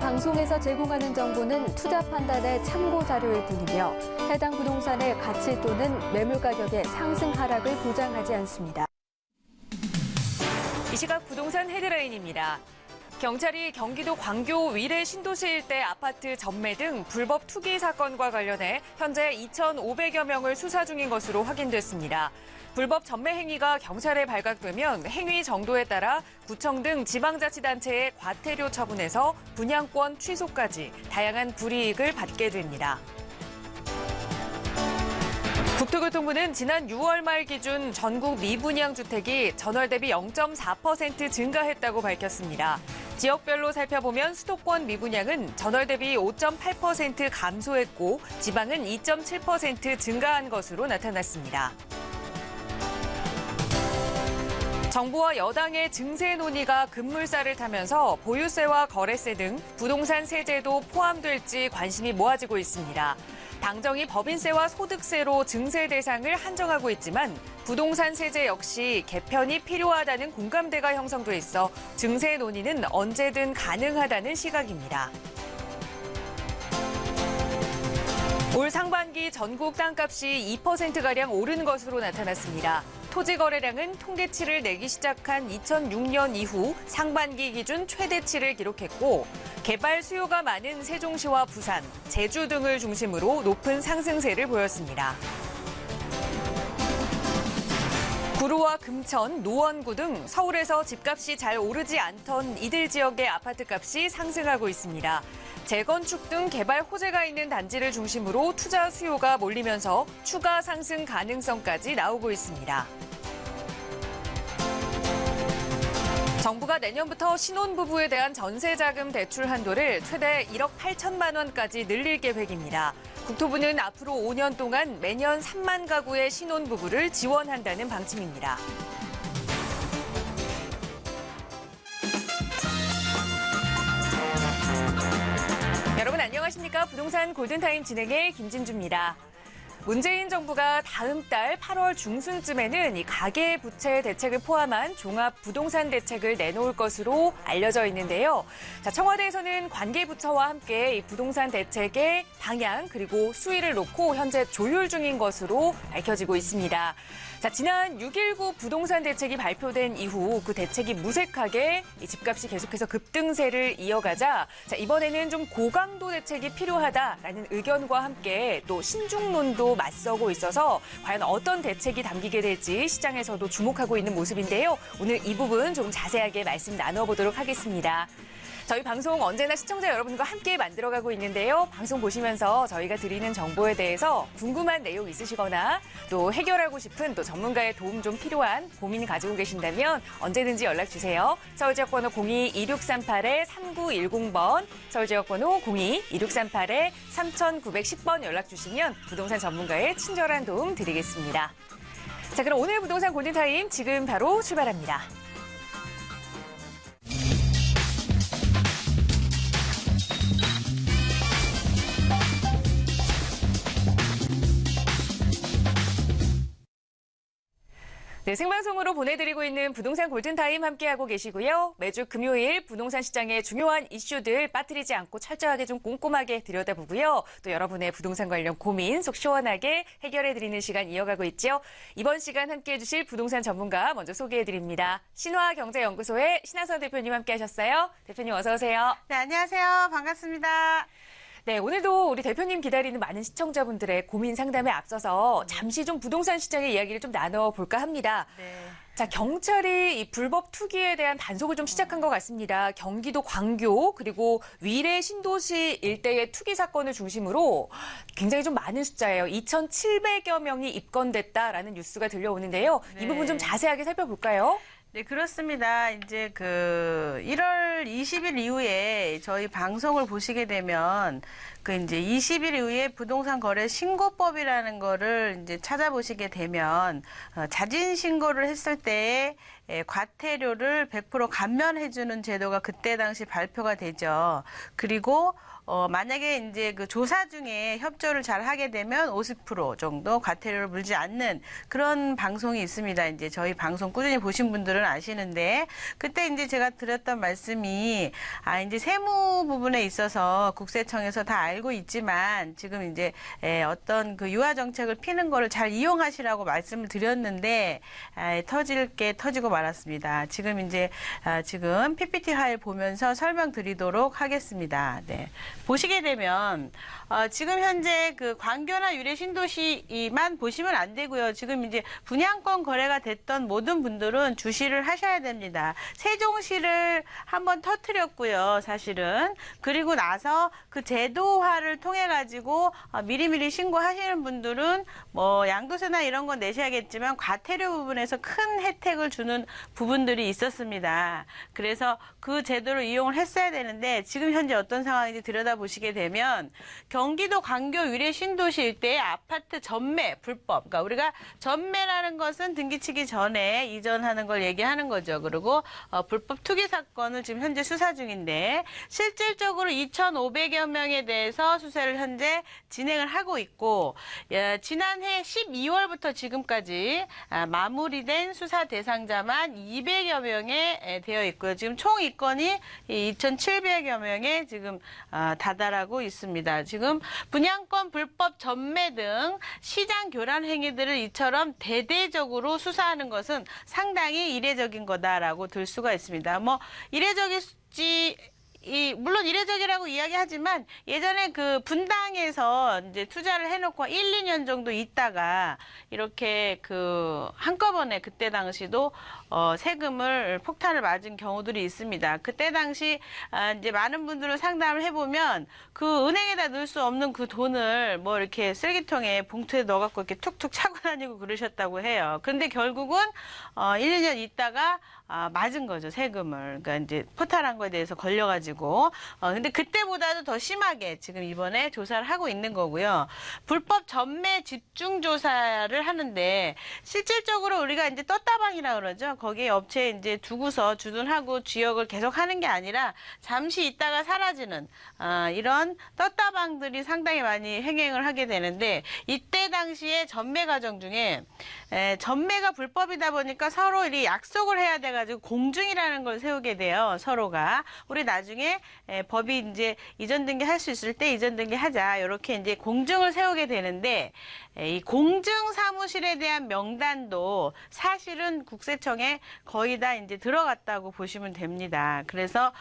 방송에서 제공하는 정보는 투자 판단의 참고 자료일 뿐이며 해당 부동산의 가치 또는 매물 가격의 상승 하락을 보장하지 않습니다. 이 시각 부동산 헤드라인입니다. 경찰이 경기도 광교 위례 신도시 일대 아파트 전매 등 불법 투기 사건과 관련해 현재 2,500여 명을 수사 중인 것으로 확인됐습니다. 불법 전매 행위가 경찰에 발각되면 행위 정도에 따라 구청 등 지방자치단체의 과태료 처분에서 분양권 취소까지 다양한 불이익을 받게 됩니다. 국토교통부는 지난 6월 말 기준 전국 미분양 주택이 전월 대비 0.4% 증가했다고 밝혔습니다. 지역별로 살펴보면 수도권 미분양은 전월 대비 5.8% 감소했고 지방은 2.7% 증가한 것으로 나타났습니다. 정부와 여당의 증세 논의가 급물살을 타면서 보유세와 거래세 등 부동산 세제도 포함될지 관심이 모아지고 있습니다. 당정이 법인세와 소득세로 증세 대상을 한정하고 있지만 부동산 세제 역시 개편이 필요하다는 공감대가 형성돼 있어 증세 논의는 언제든 가능하다는 시각입니다. 올 상반기 전국 땅값이 2%가량 오른 것으로 나타났습니다. 토지 거래량은 통계치를 내기 시작한 2006년 이후 상반기 기준 최대치를 기록했고 개발 수요가 많은 세종시와 부산, 제주 등을 중심으로 높은 상승세를 보였습니다. 구로와 금천, 노원구 등 서울에서 집값이 잘 오르지 않던 이들 지역의 아파트값이 상승하고 있습니다. 재건축 등 개발 호재가 있는 단지를 중심으로 투자 수요가 몰리면서 추가 상승 가능성까지 나오고 있습니다. 정부가 내년부터 신혼부부에 대한 전세자금 대출 한도를 최대 1억 8천만 원까지 늘릴 계획입니다. 국토부는 앞으로 5년 동안 매년 3만 가구의 신혼부부를 지원한다는 방침입니다. 여러분 안녕하십니까? 부동산 골든타임 진행의 김진주입니다. 문재인 정부가 다음 달 8월 중순쯤에는 이 가계부채 대책을 포함한 종합 부동산 대책을 내놓을 것으로 알려져 있는데요. 자, 청와대에서는 관계부처와 함께 이 부동산 대책의 방향 그리고 수위를 놓고 현재 조율 중인 것으로 밝혀지고 있습니다. 자, 지난 6.19 부동산 대책이 발표된 이후 그 대책이 무색하게 이 집값이 계속해서 급등세를 이어가자 자, 이번에는 좀 고강도 대책이 필요하다라는 의견과 함께 또 신중론도 맞서고 있어서 과연 어떤 대책이 담기게 될지 시장에서도 주목하고 있는 모습인데요. 오늘 이 부분 좀 자세하게 말씀 나눠보도록 하겠습니다. 저희 방송 언제나 시청자 여러분과 함께 만들어가고 있는데요. 방송 보시면서 저희가 드리는 정보에 대해서 궁금한 내용 있으시거나 또 해결하고 싶은 또 전문가의 도움 좀 필요한 고민 가지고 계신다면 언제든지 연락 주세요. 서울지역번호 02-2638-3910번, 서울지역번호 02-2638-3910번 연락 주시면 부동산 전문가의 친절한 도움 드리겠습니다. 자, 그럼 오늘 부동산 골든타임 지금 바로 출발합니다. 네, 생방송으로 보내드리고 있는 부동산 골든타임 함께하고 계시고요. 매주 금요일 부동산 시장의 중요한 이슈들 빠뜨리지 않고 철저하게 좀 꼼꼼하게 들여다보고요. 또 여러분의 부동산 관련 고민 속 시원하게 해결해드리는 시간 이어가고 있죠. 이번 시간 함께해 주실 부동산 전문가 먼저 소개해드립니다. 신화경제연구소의 신하선 대표님 함께하셨어요. 대표님 어서 오세요. 네, 안녕하세요. 반갑습니다. 네, 오늘도 우리 대표님 기다리는 많은 시청자분들의 고민 상담에 앞서서 잠시 좀 부동산 시장의 이야기를 좀 나눠볼까 합니다. 네. 자, 경찰이 이 불법 투기에 대한 단속을 좀 시작한 것 같습니다. 경기도 광교 그리고 위례 신도시 일대의 투기 사건을 중심으로 굉장히 좀 많은 숫자예요. 2,700여 명이 입건됐다라는 뉴스가 들려오는데요. 이 부분 좀 자세하게 살펴볼까요? 네, 그렇습니다. 이제 1월 20일 이후에 저희 방송을 보시게 되면 이제 20일 이후에 부동산 거래 신고법이라는 거를 이제 찾아보시게 되면 자진 신고를 했을 때 과태료를 100% 감면해주는 제도가 그때 당시 발표가 되죠. 그리고 만약에 이제 그 조사 중에 협조를 잘 하게 되면 50% 정도 과태료를 물지 않는 그런 방송이 있습니다. 이제 저희 방송 꾸준히 보신 분들은 아시는데, 그때 이제 제가 드렸던 말씀이, 이제 세무 부분에 있어서 국세청에서 다 알고 있지만 지금 이제 어떤 그 유화 정책을 피는 거를 잘 이용하시라고 말씀을 드렸는데, 터질 게 터지고 말았습니다. 지금 이제 지금 PPT 파일 보면서 설명드리도록 하겠습니다. 네. 보시게 되면 지금 현재 그 광교나 유래 신도시만 보시면 안 되고요. 지금 이제 분양권 거래가 됐던 모든 분들은 주시를 하셔야 됩니다. 세종시를 한번 터뜨렸고요, 사실은. 그리고 나서 그 제도화를 통해 가지고 미리미리 신고하시는 분들은 뭐 양도세나 이런 건 내셔야겠지만 과태료 부분에서 큰 혜택을 주는 부분들이 있었습니다. 그래서 그 제도를 이용을 했어야 되는데 지금 현재 어떤 상황인지 들여다보시게 되면 경기도 광교 유래 신도시 일대의 아파트 전매 불법. 그러니까 우리가 전매라는 것은 등기치기 전에 이전하는 걸 얘기하는 거죠. 그리고 불법 투기 사건을 지금 현재 수사 중인데 실질적으로 2,500여 명에 대해서 수사를 현재 진행을 하고 있고, 지난해 12월부터 지금까지 마무리된 수사 대상자만 200여 명에 되어 있고요. 지금 총 입건이 2,700여 명에 지금 다달하고 있습니다. 지금 분양권 불법 전매 등 시장 교란 행위들을 이처럼 대대적으로 수사하는 것은 상당히 이례적인 거다라고 들 수가 있습니다. 뭐 이례적일지 물론 이례적이라고 이야기하지만 예전에 그 분당에서 이제 투자를 해놓고 1, 2년 정도 있다가 이렇게 그 한꺼번에 그때 당시도 세금을 폭탄을 맞은 경우들이 있습니다. 그때 당시 이제 많은 분들을 상담을 해보면 그 은행에다 넣을 수 없는 그 돈을 뭐 이렇게 쓰레기통에 봉투에 넣어갖고 이렇게 툭툭 차고 다니고 그러셨다고 해요. 그런데 결국은 1, 2년 있다가 맞은 거죠, 세금을. 그러니까 이제 포탈한 거에 대해서 걸려가지고. 근데 그때보다도 더 심하게 지금 이번에 조사를 하고 있는 거고요. 불법 전매 집중 조사를 하는데 실질적으로 우리가 이제 떴다방이라 그러죠. 거기에 업체에 이제 두고서 주둔하고 지역을 계속 하는 게 아니라 잠시 있다가 사라지는 이런 떴다방들이 상당히 많이 횡행을 하게 되는데, 이때 당시에 전매 과정 중에 전매가 불법이다 보니까 서로 이 약속을 해야 돼가지고 공증이라는 걸 세우게 돼요. 서로가 우리 나중에 법이 이제 이전 등기 할 수 있을 때 이전 등기 하자, 이렇게 이제 공증을 세우게 되는데, 이 공증 사무실에 대한 명단도 사실은 국세청에 거의 다 이제 들어갔다고 보시면 됩니다. 그래서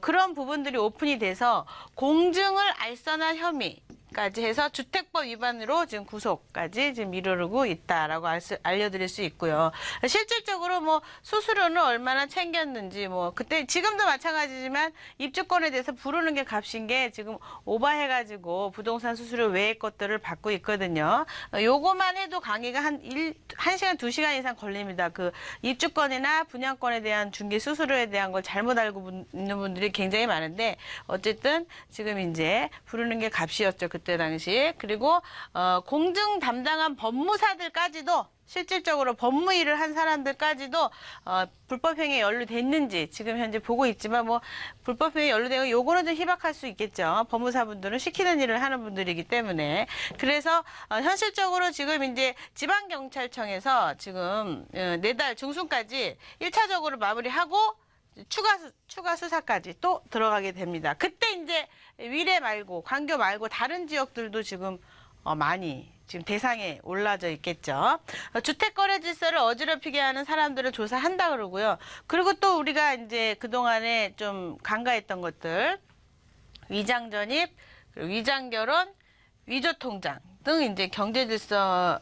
그런 부분들이 오픈이 돼서 공증을 알선한 혐의까지 해서 주택법 위반으로 지금 구속까지 지금 이르르고 있다라고 알려드릴 수 있고요. 실질적으로 뭐 수수료는 얼마나 챙겼는지, 뭐 그때 지금도 마찬가지지만 입주권에 대해서 부르는 게 값인 게 지금 오버해가지고 부동산 수수료 외의 것들을 받고 있거든요. 요거만 해도 강의가 한 1시간, 2시간 이상 걸립니다. 그 입주권이나 분양권에 대한 중개 수수료에 대한 걸 잘못 알고 있는 분들이 굉장히 많은데, 어쨌든 지금 이제 부르는 게 값이었죠, 그때 당시. 그리고 공증 담당한 법무사들까지도, 실질적으로 법무일을 한 사람들까지도 불법행위에 연루됐는지 지금 현재 보고 있지만, 뭐 불법행위에 연루되고 요거는 좀 희박할 수 있겠죠. 법무사분들은 시키는 일을 하는 분들이기 때문에. 그래서 현실적으로 지금 이제 지방경찰청에서 지금 내달 중순까지 1차적으로 마무리하고 추가 수사까지 또 들어가게 됩니다. 그때 이제 위례 말고 광교 말고 다른 지역들도 지금 많이 지금 대상에 올라져 있겠죠. 주택거래 질서를 어지럽히게 하는 사람들을 조사한다 그러고요. 그리고 또 우리가 이제 그동안에 좀 간과했던 것들, 위장전입, 그리고 위장결혼, 위조통장 등 이제 경제질서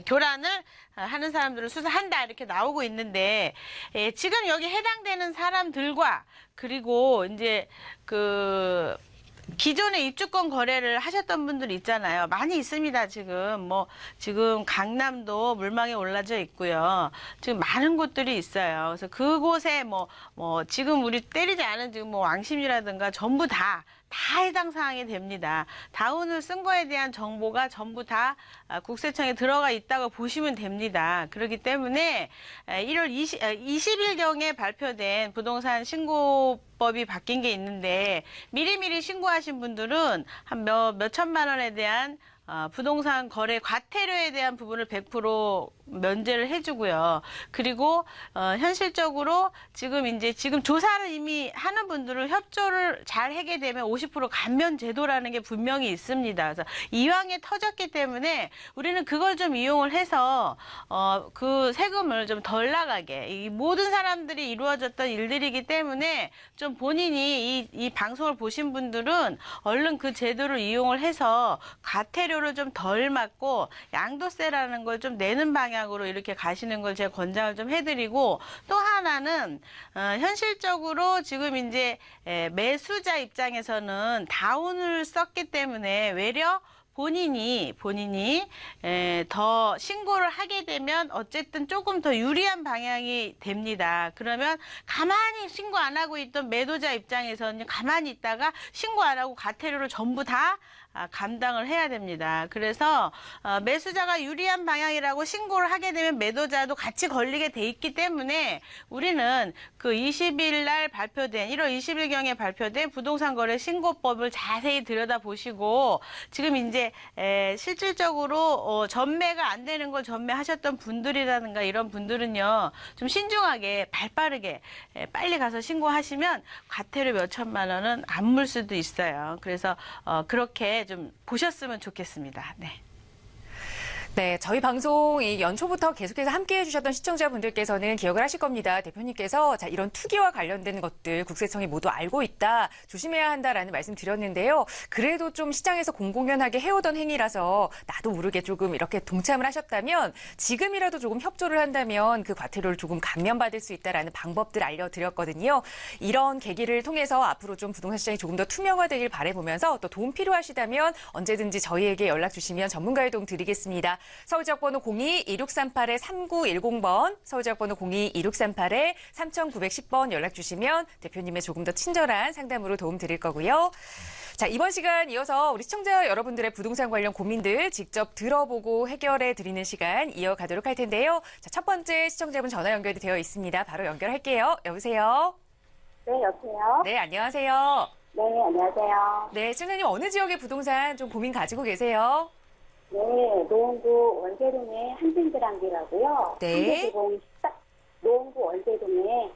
교란을 하는 사람들을 수사한다, 이렇게 나오고 있는데, 지금 여기 해당되는 사람들과 그리고 이제 그 기존에 입주권 거래를 하셨던 분들 있잖아요. 많이 있습니다, 지금. 지금 강남도 물망에 올라져 있고요. 지금 많은 곳들이 있어요. 그래서 그곳에 지금 우리 때리지 않은 지금 왕십리라든가 전부 다 해당 사항이 됩니다. 다운을 쓴 거에 대한 정보가 전부 다 국세청에 들어가 있다고 보시면 됩니다. 그렇기 때문에 1월 20일경에 발표된 부동산 신고법이 바뀐 게 있는데 미리미리 신고하신 분들은 한 몇 천만 원에 대한 부동산 거래 과태료에 대한 부분을 100% 면제를 해주고요. 그리고 현실적으로 지금 조사를 이미 하는 분들은 협조를 잘 하게 되면 50% 감면 제도라는 게 분명히 있습니다. 그래서 이왕에 터졌기 때문에 우리는 그걸 좀 이용을 해서 그 세금을 좀 덜 나가게, 이 모든 사람들이 이루어졌던 일들이기 때문에 좀 본인이 이 방송을 보신 분들은 얼른 그 제도를 이용을 해서 과태료를 좀 덜 맞고 양도세라는 걸 좀 내는 방향으로 이렇게 가시는 걸 제가 권장을 좀 해드리고, 또 하나는 현실적으로 지금 이제 매수자 입장에서는 다운을 썼기 때문에 외려 본인이 더 신고를 하게 되면 어쨌든 조금 더 유리한 방향이 됩니다. 그러면 가만히 신고 안 하고 있던 매도자 입장에서는 가만히 있다가 신고 안 하고 과태료를 전부 다 감당을 해야 됩니다. 그래서 매수자가 유리한 방향이라고 신고를 하게 되면 매도자도 같이 걸리게 돼 있기 때문에 우리는 그 20일 날 발표된 1월 20일경에 발표된 부동산 거래 신고법을 자세히 들여다보시고, 지금 이제 실질적으로 전매가 안 되는 걸 전매하셨던 분들이라든가 이런 분들은요, 좀 신중하게 발빠르게 빨리 가서 신고하시면 과태료 몇 천만 원은 안 물 수도 있어요. 그래서 그렇게 좀 보셨으면 좋겠습니다. 네. 네, 저희 방송 이 연초부터 계속해서 함께해 주셨던 시청자분들께서는 기억을 하실 겁니다. 대표님께서 이런 투기와 관련된 것들 국세청이 모두 알고 있다, 조심해야 한다라는 말씀 드렸는데요. 그래도 좀 시장에서 공공연하게 해오던 행위라서 나도 모르게 조금 이렇게 동참을 하셨다면, 지금이라도 조금 협조를 한다면 그 과태료를 조금 감면받을 수 있다라는 방법들 알려드렸거든요. 이런 계기를 통해서 앞으로 좀 부동산 시장이 조금 더 투명화되길 바라보면서, 또 도움 필요하시다면 언제든지 저희에게 연락 주시면 전문가의 도움 드리겠습니다. 서울지역번호 02-2638-3910번, 서울지역번호 02-2638-3910번 연락 주시면 대표님의 조금 더 친절한 상담으로 도움 드릴 거고요. 자, 이번 시간 이어서 우리 시청자 여러분들의 부동산 관련 고민들 직접 들어보고 해결해 드리는 시간 이어가도록 할 텐데요. 자, 첫 번째 시청자분 전화 연결이 되어 있습니다. 바로 연결할게요. 여보세요? 네, 여보세요? 네, 안녕하세요. 네, 안녕하세요. 네, 시청자님 어느 지역의 부동산 좀 고민 가지고 계세요? 네, 노원구 원세동의 한진드랑길하고요. 네. 노원구 원세동의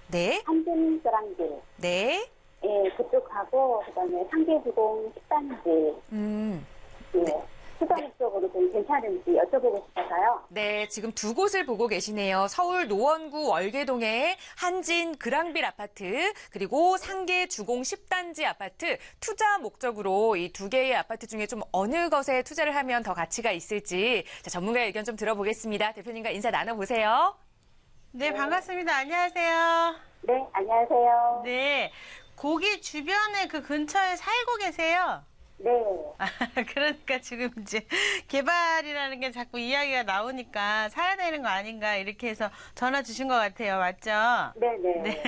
네. 한진드랑길. 네. 예, 그쪽하고, 그다음에 상계주공 10단지. 예. 수강 쪽으로 좀 괜찮은지 여쭤보고 싶어서요. 네, 지금 두 곳을 보고 계시네요. 서울 노원구 월계동의 한진 그랑빌 아파트, 그리고 상계 주공 10단지 아파트. 투자 목적으로 이 두 개의 아파트 중에 좀 어느 것에 투자를 하면 더 가치가 있을지, 자, 전문가의 의견 좀 들어보겠습니다. 대표님과 인사 나눠보세요. 네, 반갑습니다. 안녕하세요. 네, 안녕하세요. 네, 거기 주변에 그 근처에 살고 계세요? 네. 그러니까 지금 이제 개발이라는 게 자꾸 이야기가 나오니까 사야 되는 거 아닌가 이렇게 해서 전화 주신 것 같아요. 맞죠? 네네. 네.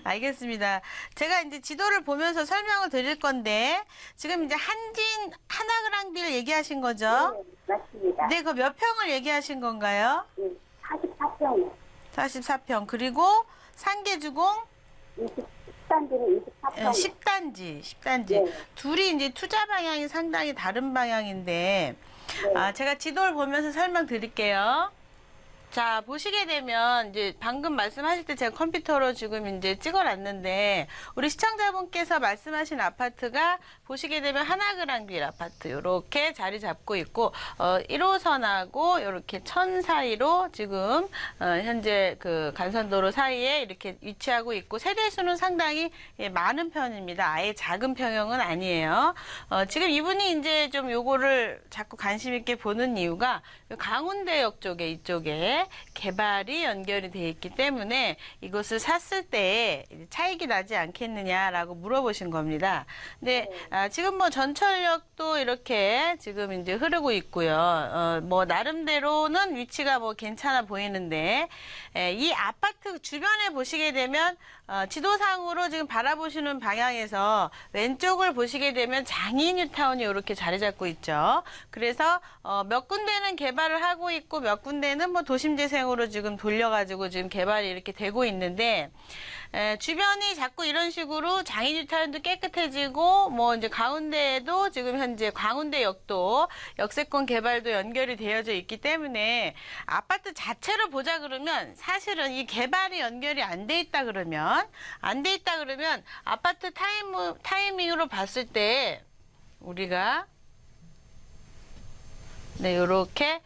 알겠습니다. 제가 이제 지도를 보면서 설명을 드릴 건데, 지금 이제 한진 하나그랑빌 얘기하신 거죠? 네, 맞습니다. 네, 그 몇 평을 얘기하신 건가요? 네, 44평. 44평. 그리고 상계주공 10단지는 24평. 10단지. 네. 둘이 이제 투자 방향이 상당히 다른 방향인데, 네. 제가 지도를 보면서 설명드릴게요. 자, 보시게 되면 이제 방금 말씀하실 때 제가 컴퓨터로 지금 이제 찍어놨는데, 우리 시청자분께서 말씀하신 아파트가 보시게 되면 하나그랑빌 아파트 이렇게 자리 잡고 있고, 1호선하고 이렇게 천 사이로 지금 현재 그 간선도로 사이에 이렇게 위치하고 있고, 세대수는 상당히 많은 편입니다. 아예 작은 평형은 아니에요. 지금 이분이 이제 좀 요거를 자꾸 관심 있게 보는 이유가 강운대역 쪽에, 이쪽에 이렇게 개발이 연결이 돼 있기 때문에 이것을 샀을 때 차익이 나지 않겠느냐라고 물어보신 겁니다. 근데 지금 뭐 전철역도 이렇게 지금 이제 흐르고 있고요. 뭐 나름대로는 위치가 뭐 괜찮아 보이는데 이 아파트 주변에 보시게 되면 지도상으로 지금 바라보시는 방향에서 왼쪽을 보시게 되면 장인뉴타운이 이렇게 자리 잡고 있죠. 그래서 몇 군데는 개발을 하고 있고 몇 군데는 뭐 도심재생으로 지금 돌려가지고 지금 개발이 이렇게 되고 있는데 주변이 자꾸 이런 식으로 장인뉴타운도 깨끗해지고 뭐 이제 가운데에도 지금 현재 광운대역도 역세권 개발도 연결이 되어져 있기 때문에 아파트 자체로 보자 그러면 사실은 이 개발이 연결이 안 돼 있다 그러면 아파트 타이밍으로 봤을 때 우리가 네, 요렇게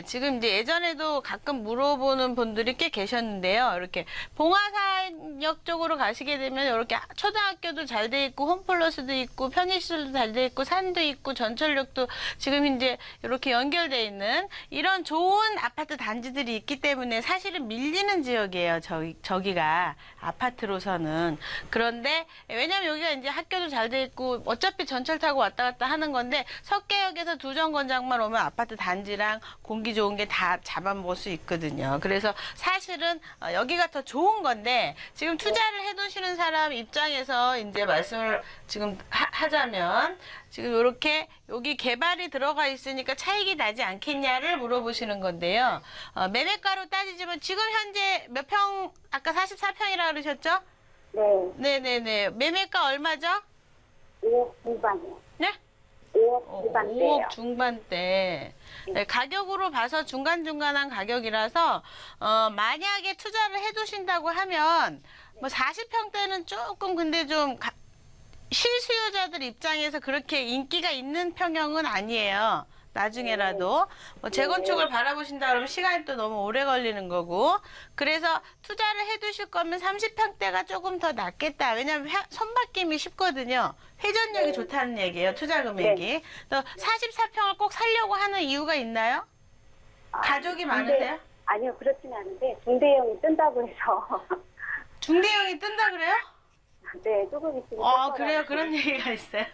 지금 이제 예전에도 가끔 물어보는 분들이 꽤 계셨는데요. 이렇게 봉화사역 쪽으로 가시게 되면 이렇게 초등학교도 잘 돼 있고 홈플러스도 있고 편의시설도 잘 돼 있고 산도 있고 전철역도 지금 이제 이렇게 연결돼 있는 이런 좋은 아파트 단지들이 있기 때문에 사실은 밀리는 지역이에요. 저기가 아파트로서는. 그런데 왜냐면 여기가 이제 학교도 잘 돼 있고 어차피 전철 타고 왔다 갔다 하는 건데 석계역에서 두 정거장만 오면 아파트 단지랑 공기 좋은 게 다 잡아먹을 수 있거든요. 그래서 사실은 여기가 더 좋은 건데 지금 투자를 해두시는 사람 입장에서 이제 말씀을 지금 하자면 지금 이렇게 여기 개발이 들어가 있으니까 차익이 나지 않겠냐를 물어보시는 건데요. 매매가로 따지자면 지금 현재 몇 평, 아까 44평이라고 그러셨죠? 네. 네네네. 매매가 얼마죠? 5억 중반이요. 네? 5억 중반대요. 5억 중반대. 네, 가격으로 봐서 중간중간한 가격이라서 만약에 투자를 해두신다고 하면 뭐 40평대는 조금 근데 좀 실수요자들 입장에서 그렇게 인기가 있는 평형은 아니에요. 나중에라도 뭐 재건축을 바라보신다 그러면 시간이 또 너무 오래 걸리는 거고 그래서 투자를 해두실 거면 30평대가 조금 더 낫겠다. 왜냐하면 손바뀜이 쉽거든요. 회전력이 좋다는 얘기예요. 투자 금액이. 또 44평을 꼭 살려고 하는 이유가 있나요? 가족이 많으세요? 아니요, 그렇지는 않은데 중대형이 뜬다고 해서. 중대형이 뜬다 그래요? 네, 조금 있으면. 그래요. 그런 얘기가 있어요.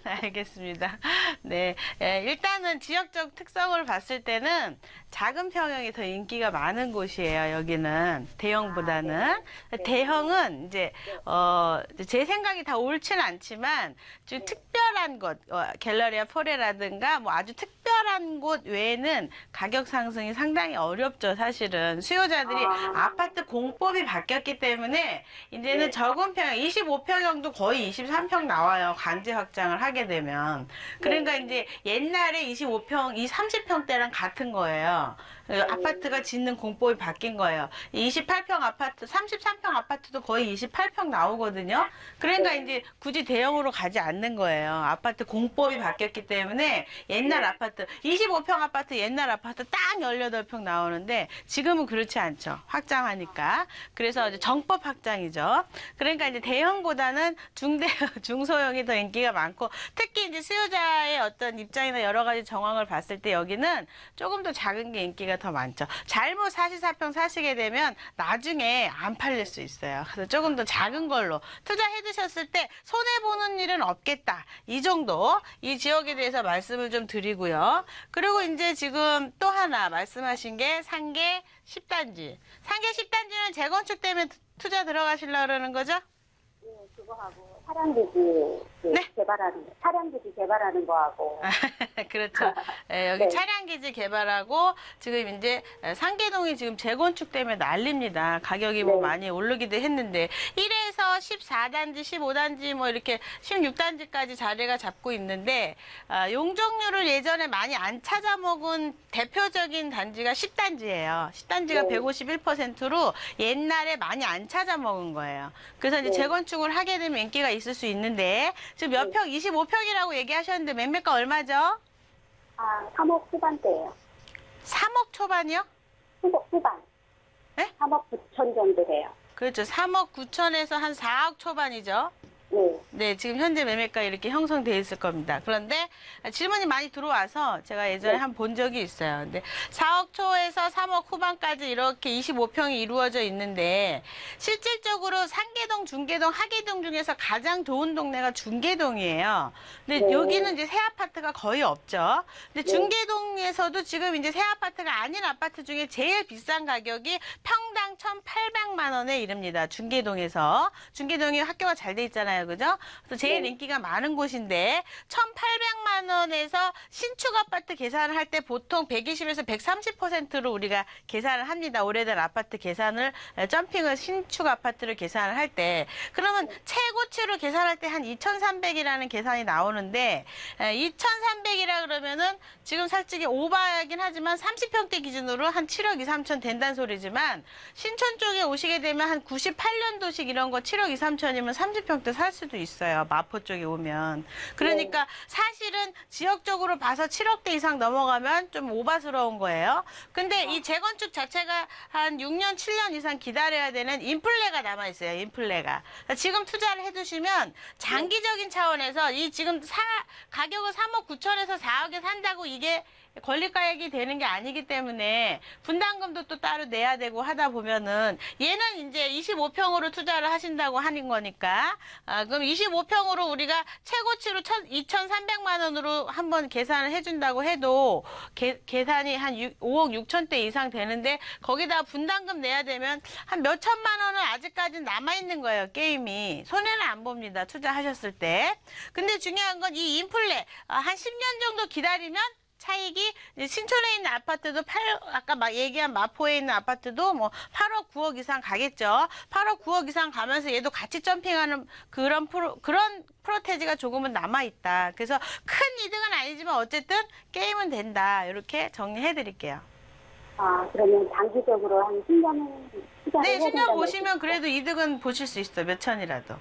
알겠습니다. 네. 일단은 지역적 특성을 봤을 때는 작은 평형이 더 인기가 많은 곳이에요. 여기는. 대형보다는. 대형은 이제, 제 생각이 다 옳지는 않지만, 좀 특별한 곳, 갤러리아 포레라든가 뭐 아주 특별한 곳 외에는 가격 상승이 상당히 어렵죠. 사실은. 수요자들이 아파트 공법이 바뀌었기 때문에, 이제는 적은 평형, 25평형도 거의 23평 나와요. 강제 확장을 하게 되면. 그러니까 이제 옛날에 25평, 30평대랑 같은 거예요. 아파트가 짓는 공법이 바뀐 거예요. 28평 아파트, 33평 아파트도 거의 28평 나오거든요. 그러니까 이제 굳이 대형으로 가지 않는 거예요. 아파트 공법이 바뀌었기 때문에 옛날 아파트, 25평 아파트, 옛날 아파트 딱 18평 나오는데 지금은 그렇지 않죠. 확장하니까. 그래서 이제 정법 확장이죠. 그러니까 이제 대형보다는 중소형이 더 인기가 많고 특히 이제 수요자의 어떤 입장이나 여러 가지 정황을 봤을 때 여기는 조금 더 작은 게 인기가 더 많죠. 잘못 44평 사시게 되면 나중에 안 팔릴 수 있어요. 그래서 조금 더 작은 걸로 투자해 두셨을 때 손해보는 일은 없겠다. 이 정도 이 지역에 대해서 말씀을 좀 드리고요. 그리고 이제 지금 또 하나 말씀하신 게 상계 10단지. 상계 10단지는 재건축 때문에 투자 들어가시려고 그러는 거죠? 네, 그거 하고 차량기지 차량기지 개발하는 거하고. 그렇죠. 여기 네. 차량기지 개발하고 지금 이제 상계동이 지금 재건축 때문에 난립니다. 가격이 뭐 네. 많이 오르기도 했는데 1에서 14단지, 15단지 뭐 이렇게 16단지까지 자리가 잡고 있는데 용적률을 예전에 많이 안 찾아먹은 대표적인 단지가 10단지예요. 10단지가 네. 151%로 옛날에 많이 안 찾아먹은 거예요. 그래서 이제 네. 재건축을 하게 되면 인기가 있을 수 있는데 지금 몇 평? 25평이라고 얘기하셨는데 매매가 얼마죠? 3억 후반대예요. 3억 초반이요? 후반. 네? 3억 9천 정도 돼요. 그렇죠. 3억 9천에서 한 4억 초반이죠. 네. 네, 지금 현재 매매가 이렇게 형성돼 있을 겁니다. 그런데 질문이 많이 들어와서 제가 예전에 한 번 본 적이 있어요. 근데 4억 초에서 3억 후반까지 이렇게 25평이 이루어져 있는데 실질적으로 상계동, 중계동, 하계동 중에서 가장 좋은 동네가 중계동이에요. 근데 네. 여기는 이제 새 아파트가 거의 없죠. 근데 중계동에서도 지금 이제 새 아파트가 아닌 아파트 중에 제일 비싼 가격이 평당 1,800만 원에 이릅니다. 중계동에서. 중계동이 학교가 잘 돼 있잖아요. 그죠? 그래서 제일 네. 인기가 많은 곳인데 1,800만 원에서 신축 아파트 계산을 할 때 보통 120에서 130%로 우리가 계산을 합니다. 오래된 아파트 계산을 점핑을 신축 아파트를 계산을 할 때 그러면 최고치로 계산할 때 한 2,300이라는 계산이 나오는데 2,300이라 그러면은 지금 솔직히 오버하긴 하지만 30평대 기준으로 한 7억 2, 3천 된다는 소리지만 신촌 쪽에 오시게 되면 한 98년도식 이런 거 7억 2, 3천이면 30평대 살 수도 있어요. 마포 쪽에 오면. 그러니까 사실은 지역적으로 봐서 7억대 이상 넘어가면 좀 오바스러운 거예요. 근데 이 재건축 자체가 한 6년, 7년 이상 기다려야 되는 인플레가 남아있어요. 인플레가. 지금 투자를 해두시면 장기적인 차원에서 이 지금 가격을 3억 9천에서 4억에 산다고 이게 권리가액이 되는 게 아니기 때문에 분담금도 또 따로 내야 되고 하다 보면은 얘는 이제 25평으로 투자를 하신다고 하는 거니까 그럼 25평으로 우리가 최고치로 2,300만 원으로 한번 계산을 해준다고 해도 계산이 한 5억 6천대 이상 되는데 거기다 분담금 내야 되면 한 몇 천만 원은 아직까지 남아있는 거예요. 게임이. 손해는 안 봅니다. 투자하셨을 때. 근데 중요한 건 이 인플레 한 10년 정도 기다리면 차익이 신촌에 있는 아파트도 아까 막 얘기한 마포에 있는 아파트도 뭐 8억 9억 이상 가겠죠. 8억 9억 이상 가면서 얘도 같이 점핑하는 그런 프로테지가 조금은 남아 있다. 그래서 큰 이득은 아니지만 어쨌든 게임은 된다. 이렇게 정리해 드릴게요. 그러면 장기적으로 한 10년은 투자를 네, 해야 10년 된다는 보시면 말씀이시죠? 그래도 이득은 보실 수 있어요. 몇 천이라도.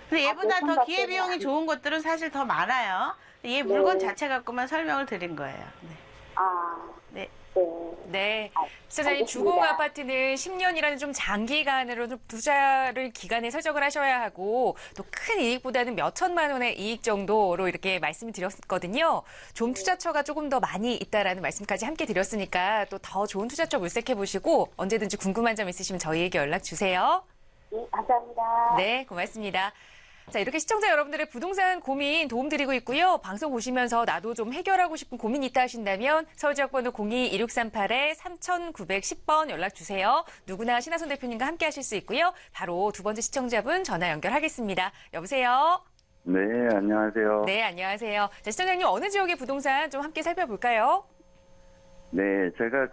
근데 얘보다 더 몇천밖에 기회비용이 안- 좋은 것들은 사실 더 많아요. 얘 물건 네. 자체 갖고만 설명을 드린 거예요. 네. 네. 네. 네. 아, 시청자님, 알겠습니다. 주공 아파트는 10년이라는 좀 장기간으로 좀 투자를 기간에 설정을 하셔야 하고 또 큰 이익보다는 몇 천만 원의 이익 정도로 이렇게 말씀을 드렸거든요. 좋은 투자처가 조금 더 많이 있다라는 말씀까지 함께 드렸으니까 또 더 좋은 투자처 물색해 보시고 언제든지 궁금한 점 있으시면 저희에게 연락 주세요. 네, 감사합니다. 네, 고맙습니다. 자, 이렇게 시청자 여러분들의 부동산 고민 도움드리고 있고요. 방송 보시면서 나도 좀 해결하고 싶은 고민 있다 하신다면 서울지역번호 02-2638-3910번 연락 주세요. 누구나 신하선 대표님과 함께 하실 수 있고요. 바로 두 번째 시청자분 전화 연결하겠습니다. 여보세요? 네, 안녕하세요. 네, 안녕하세요. 자, 시청자님 어느 지역의 부동산 좀 함께 살펴볼까요? 네, 제가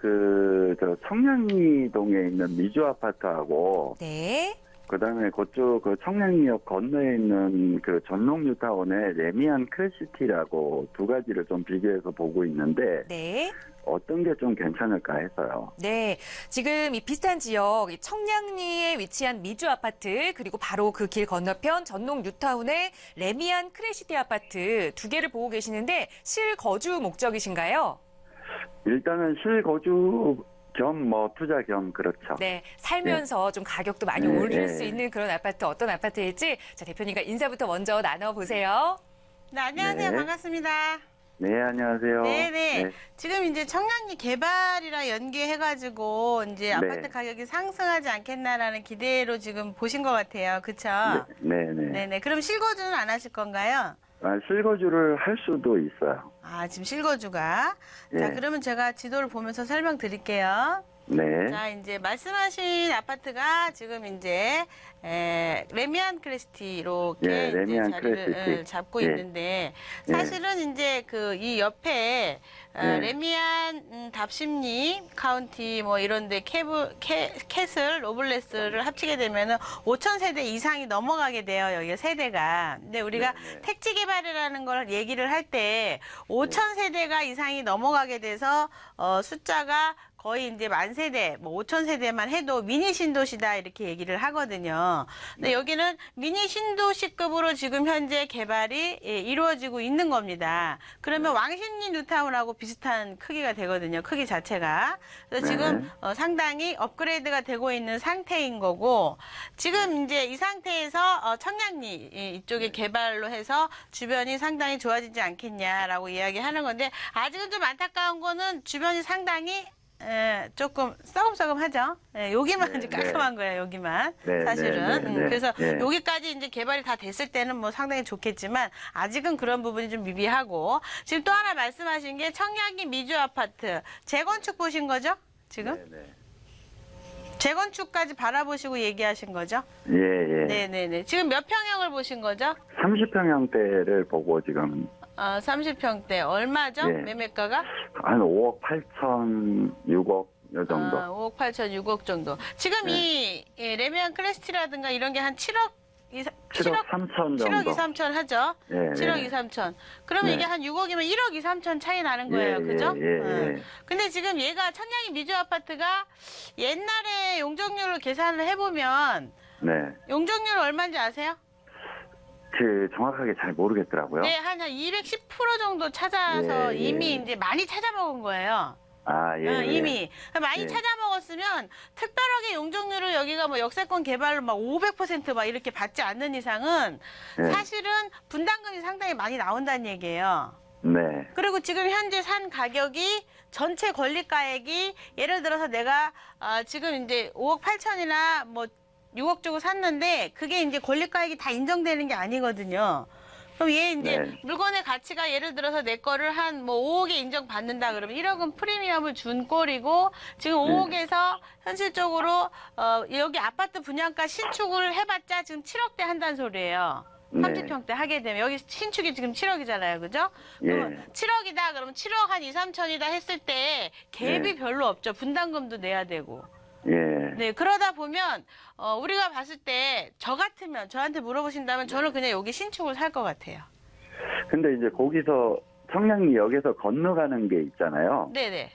청량리동에 있는 미주 아파트하고, 네. 그다음에 그쪽 청량리역 건너에 있는 전농뉴타운의 레미안 크레시티라고 두 가지를 좀 비교해서 보고 있는데, 네. 어떤 게 좀 괜찮을까 해서요. 네, 지금 이 비슷한 지역 이 청량리에 위치한 미주 아파트 그리고 바로 그 길 건너편 전농 뉴타운의 레미안 크레시티 아파트 두 개를 보고 계시는데 실거주 목적이신가요? 일단은 실거주 겸 투자 겸 그렇죠. 네, 살면서 좀 가격도 많이 네, 오를 네. 수 있는 그런 아파트 어떤 아파트일지 자 대표님과 인사부터 먼저 나눠보세요. 네, 안녕하세요. 네. 반갑습니다. 네, 안녕하세요. 네네. 지금 이제 청량리 개발이랑 연계해가지고 이제 아파트 가격이 상승하지 않겠나라는 기대로 지금 보신 것 같아요. 그쵸? 네, 네. 네네. 그럼 실거주는 안 하실 건가요? 실거주를 할 수도 있어요. 지금 실거주가. 자, 네. 그러면 제가 지도를 보면서 설명드릴게요. 네. 자, 이제 말씀하신 아파트가 지금 이제 레미안 크레스티 이렇게 예, 이제 레미안 자리를 크레스티. 잡고 예. 있는데 예. 사실은 이제 이 옆에 예. 레미안 답심리 카운티 뭐 이런데 캐슬 로블레스를 합치게 되면은 5천 세대 이상이 넘어가게 돼요. 여기가 세대가. 근데 우리가 네. 택지 개발이라는 걸 얘기를 할 때 5천 세대가 이상이 넘어가게 돼서 숫자가 거의 이제 만 세대, 뭐 5천 세대만 해도 미니 신도시다 이렇게 얘기를 하거든요. 근데 여기는 미니 신도시급으로 지금 현재 개발이 이루어지고 있는 겁니다. 그러면 왕십리 뉴타운하고 비슷한 크기가 되거든요. 크기 자체가. 그래서 지금 상당히 업그레이드가 되고 있는 상태인 거고, 지금 이제 이 상태에서 청량리 이쪽에 개발로 해서 주변이 상당히 좋아지지 않겠냐라고 이야기하는 건데, 아직은 좀 안타까운 거는 주변이 상당히 조금 썩음썩음하죠. 여기만 이제 깔끔한 거예요. 여기만 사실은. 그래서 여기까지 이제 개발이 다 됐을 때는 뭐 상당히 좋겠지만 아직은 그런 부분이 좀 미비하고, 지금 또 하나 말씀하신 게 청량리 미주 아파트 재건축 보신 거죠? 지금? 재건축까지 바라보시고 얘기하신 거죠? 예. 네네네. 지금 몇 평형을 보신 거죠? 30평형대를 보고 지금 30평대. 얼마죠? 예. 매매가가? 한 5억 8천, 6억 요 정도. 5억 8천, 6억 정도. 지금 이 레미안 클래스티라든가 이런 게 한 7억 7억 3천 정도. 7억 2, 3천 하죠? 예, 7억 예. 2, 3천. 그러면 네. 이게 한 6억이면 1억 2, 3천 차이 나는 거예요. 그죠? 예. 근데 지금 얘가 청량리 미주 아파트가 옛날에 용적률을 계산을 해보면 네. 용적률 얼마인지 아세요? 정확하게 잘 모르겠더라고요. 네, 한 210% 정도 찾아서 예, 예. 이미 이제 많이 찾아먹은 거예요. 아, 예. 이미 많이 예. 찾아먹었으면 특별하게 용적률을 여기가 뭐 역세권 개발로 막 500%막 이렇게 받지 않는 이상은 예. 사실은 분담금이 상당히 많이 나온다는 얘기예요. 네. 그리고 지금 현재 산 가격이 전체 권리가액이 예를 들어서 내가 지금 이제 5억 8천이나 뭐 6억 주고 샀는데 그게 이제 권리가액이 다 인정되는 게 아니거든요. 그럼 얘 이제 네. 물건의 가치가 예를 들어서 내 거를 한 뭐 5억에 인정받는다 그러면 1억은 프리미엄을 준 꼴이고, 지금 5억에서 현실적으로 여기 아파트 분양가 신축을 해봤자 지금 7억대 한다는 소리예요. 네. 30평대 하게 되면 여기 신축이 지금 7억이잖아요. 그죠? 그러면 7억이다 그러면 7억 한 2, 3천이다 했을 때 갭이 별로 없죠. 분담금도 내야 되고. 예. 네, 그러다 보면 우리가 봤을 때 저 같으면 저한테 물어보신다면 저는 그냥 여기 신축을 살 것 같아요. 근데 이제 거기서 청량리역에서 건너가는 게 있잖아요. 네네.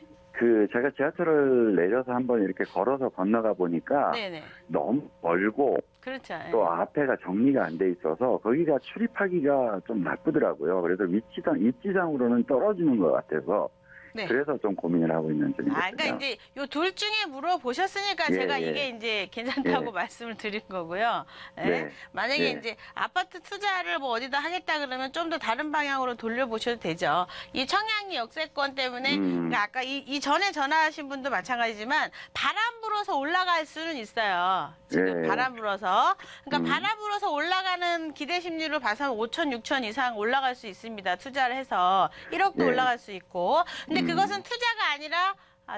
제가 지하철을 내려서 한번 이렇게 걸어서 건너가 보니까 네네. 너무 멀고 그렇죠. 또 앞에가 정리가 안 돼 있어서 거기가 출입하기가 좀 나쁘더라고요. 그래서 입지상으로는 떨어지는 것 같아서 네. 그래서 좀 고민을 하고 있는 중이거든요. 그러니까 이제 요 둘 중에 물어보셨으니까 예, 제가 예. 이게 이제 괜찮다고 예. 말씀을 드린 거고요. 예? 네. 만약에 예. 이제 아파트 투자를 뭐 어디다 하겠다 그러면 좀 더 다른 방향으로 돌려보셔도 되죠. 이 청량리 역세권 때문에 그러니까 아까 이 전에 전화하신 분도 마찬가지지만 바람 불어서 올라갈 수는 있어요. 지금 예. 바람 불어서. 그러니까 바람 불어서 올라가는 기대 심리로 봐서 5천, 6천 이상 올라갈 수 있습니다. 투자를 해서 1억도 예. 올라갈 수 있고. 근데 그것은 투자가 아니라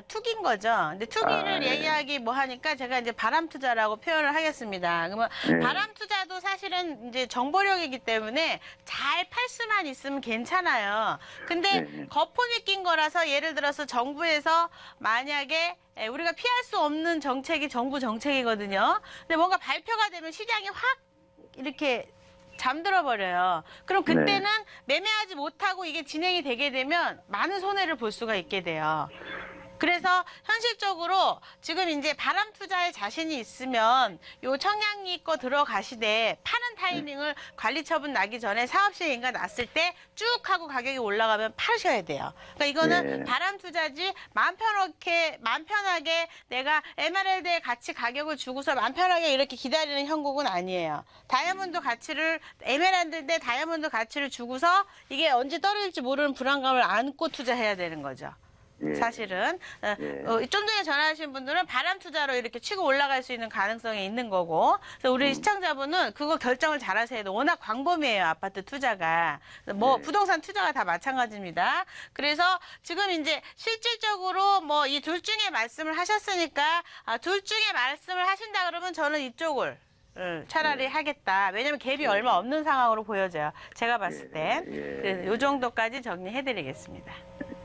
투기인 거죠. 근데 투기를 예. 얘기하기 뭐 하니까 제가 이제 바람 투자라고 표현을 하겠습니다. 그러면 예. 바람 투자도 사실은 이제 정보력이기 때문에 잘 팔 수만 있으면 괜찮아요. 근데 예. 거품이 낀 거라서 예를 들어서 정부에서 만약에 우리가 피할 수 없는 정책이 정부 정책이거든요. 근데 뭔가 발표가 되면 시장이 확 이렇게 잠들어 버려요. 그럼 그때는 매매하지 못하고 이게 진행이 되게 되면 많은 손해를 볼 수가 있게 돼요. 그래서 현실적으로 지금 이제 바람 투자에 자신이 있으면 요 청량리 거 들어가시되 파는 타이밍을 관리 처분 나기 전에 사업 시행인가 났을 때 쭉 하고 가격이 올라가면 파셔야 돼요. 그러니까 이거는 바람 투자지 마음 편하게 내가 에메랄드의 가치 가격을 주고서 마음 편하게 이렇게 기다리는 형국은 아니에요. 다이아몬드 가치를 에메랄드 대 다이아몬드 가치를 주고서 이게 언제 떨어질지 모르는 불안감을 안고 투자해야 되는 거죠. 예. 사실은 좀 전에 전화하신 분들은 바람 투자로 이렇게 치고 올라갈 수 있는 가능성이 있는 거고, 그래서 우리 시청자분은 그거 결정을 잘 하셔야 돼요. 워낙 광범위해요, 아파트 투자가. 뭐 부동산 투자가 다 마찬가지입니다. 그래서 지금 이제 실질적으로 뭐 이 둘 중에 말씀을 하셨으니까 둘 중에 말씀을 하신다 그러면 저는 이쪽을 차라리 하겠다. 왜냐면 갭이 얼마 없는 상황으로 보여져요. 제가 봤을 땐. 그래서 요 정도까지 정리해드리겠습니다.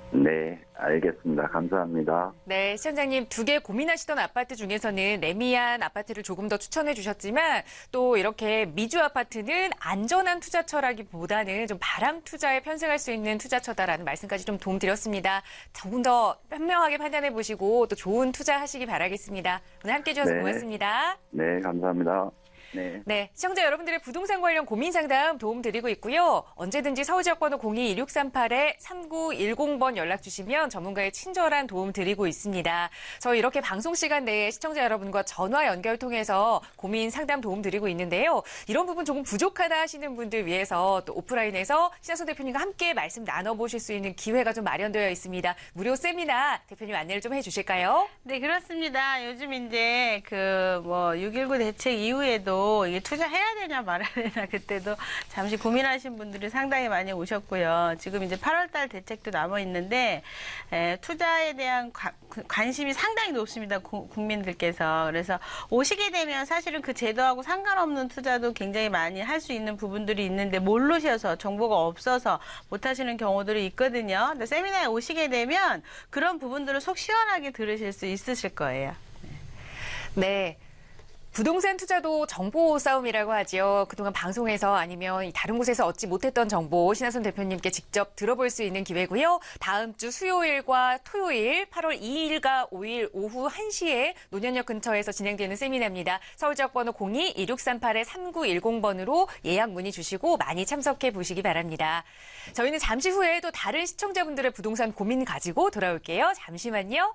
네, 알겠습니다. 감사합니다. 네, 시청자님 두 개 고민하시던 아파트 중에서는 레미안 아파트를 조금 더 추천해 주셨지만 또 이렇게 미주 아파트는 안전한 투자처라기보다는 좀 바람 투자에 편승할 수 있는 투자처다라는 말씀까지 좀 도움드렸습니다. 조금 더 현명하게 판단해 보시고 또 좋은 투자하시기 바라겠습니다. 오늘 함께해 주셔서 네. 고맙습니다. 네, 감사합니다. 네. 네, 시청자 여러분들의 부동산 관련 고민 상담 도움 드리고 있고요. 언제든지 서울지역번호 02-1638-3910번 연락 주시면 전문가의 친절한 도움 드리고 있습니다. 저희 이렇게 방송 시간 내에 시청자 여러분과 전화 연결 통해서 고민 상담 도움 드리고 있는데요. 이런 부분 조금 부족하다 하시는 분들 위해서 또 오프라인에서 신하선 대표님과 함께 말씀 나눠보실 수 있는 기회가 좀 마련되어 있습니다. 무료 세미나 대표님 안내를 좀 해주실까요? 네, 그렇습니다. 요즘 이제 6.19 대책 이후에도 이게 투자해야 되냐 말아야 되냐 그때도 잠시 고민하신 분들이 상당히 많이 오셨고요. 지금 이제 8월달 대책도 남아 있는데 투자에 대한 관심이 상당히 높습니다. 국민들께서. 그래서 오시게 되면 사실은 그 제도하고 상관없는 투자도 굉장히 많이 할 수 있는 부분들이 있는데 모르셔서 정보가 없어서 못 하시는 경우들이 있거든요. 근데 세미나에 오시게 되면 그런 부분들을 속 시원하게 들으실 수 있으실 거예요. 네. 부동산 투자도 정보 싸움이라고 하지요. 그동안 방송에서 아니면 다른 곳에서 얻지 못했던 정보 신하선 대표님께 직접 들어볼 수 있는 기회고요. 다음 주 수요일과 토요일 8월 2일과 5일 오후 1시에 논현역 근처에서 진행되는 세미나입니다. 서울지역번호 02-1638-3910번으로 예약 문의 주시고 많이 참석해 보시기 바랍니다. 저희는 잠시 후에 또 다른 시청자분들의 부동산 고민 가지고 돌아올게요. 잠시만요.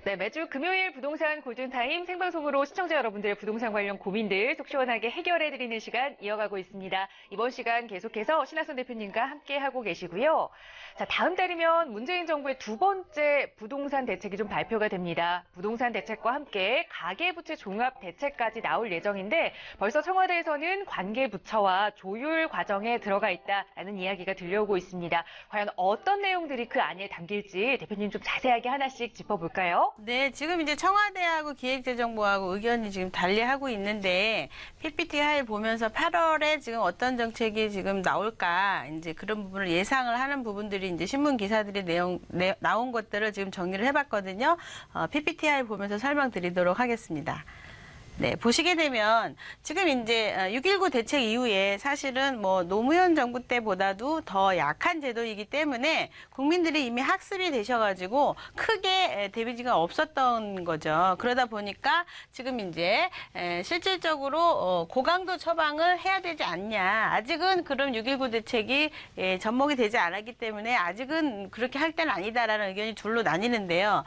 네, 매주 금요일 부동산 골든타임 생방송으로 시청자 여러분들의 부동산 관련 고민들 속 시원하게 해결해드리는 시간 이어가고 있습니다. 이번 시간 계속해서 신하선 대표님과 함께하고 계시고요. 자, 다음 달이면 문재인 정부의 두 번째 부동산 대책이 좀 발표가 됩니다. 부동산 대책과 함께 가계부채 종합 대책까지 나올 예정인데 벌써 청와대에서는 관계부처와 조율 과정에 들어가 있다라는 이야기가 들려오고 있습니다. 과연 어떤 내용들이 그 안에 담길지 대표님 좀 자세하게 하나씩 짚어볼까요? 네, 지금 이제 청와대하고 기획재정부하고 의견이 지금 달리하고 있는데 PPT 하에 보면서 8월에 지금 어떤 정책이 지금 나올까 이제 그런 부분을 예상을 하는 부분들이 이제 신문 기사들이 나온 것들을 지금 정리를 해봤거든요. PPT 하에 보면서 설명드리도록 하겠습니다. 네, 보시게 되면 지금 이제 6.19 대책 이후에 사실은 노무현 정부 때보다도 더 약한 제도이기 때문에 국민들이 이미 학습이 되셔가지고 크게 데미지가 없었던 거죠. 그러다 보니까 지금 이제 실질적으로 고강도 처방을 해야 되지 않냐. 아직은 그럼 6.19 대책이 접목이 되지 않았기 때문에 아직은 그렇게 할 때는 아니다라는 의견이 둘로 나뉘는데요.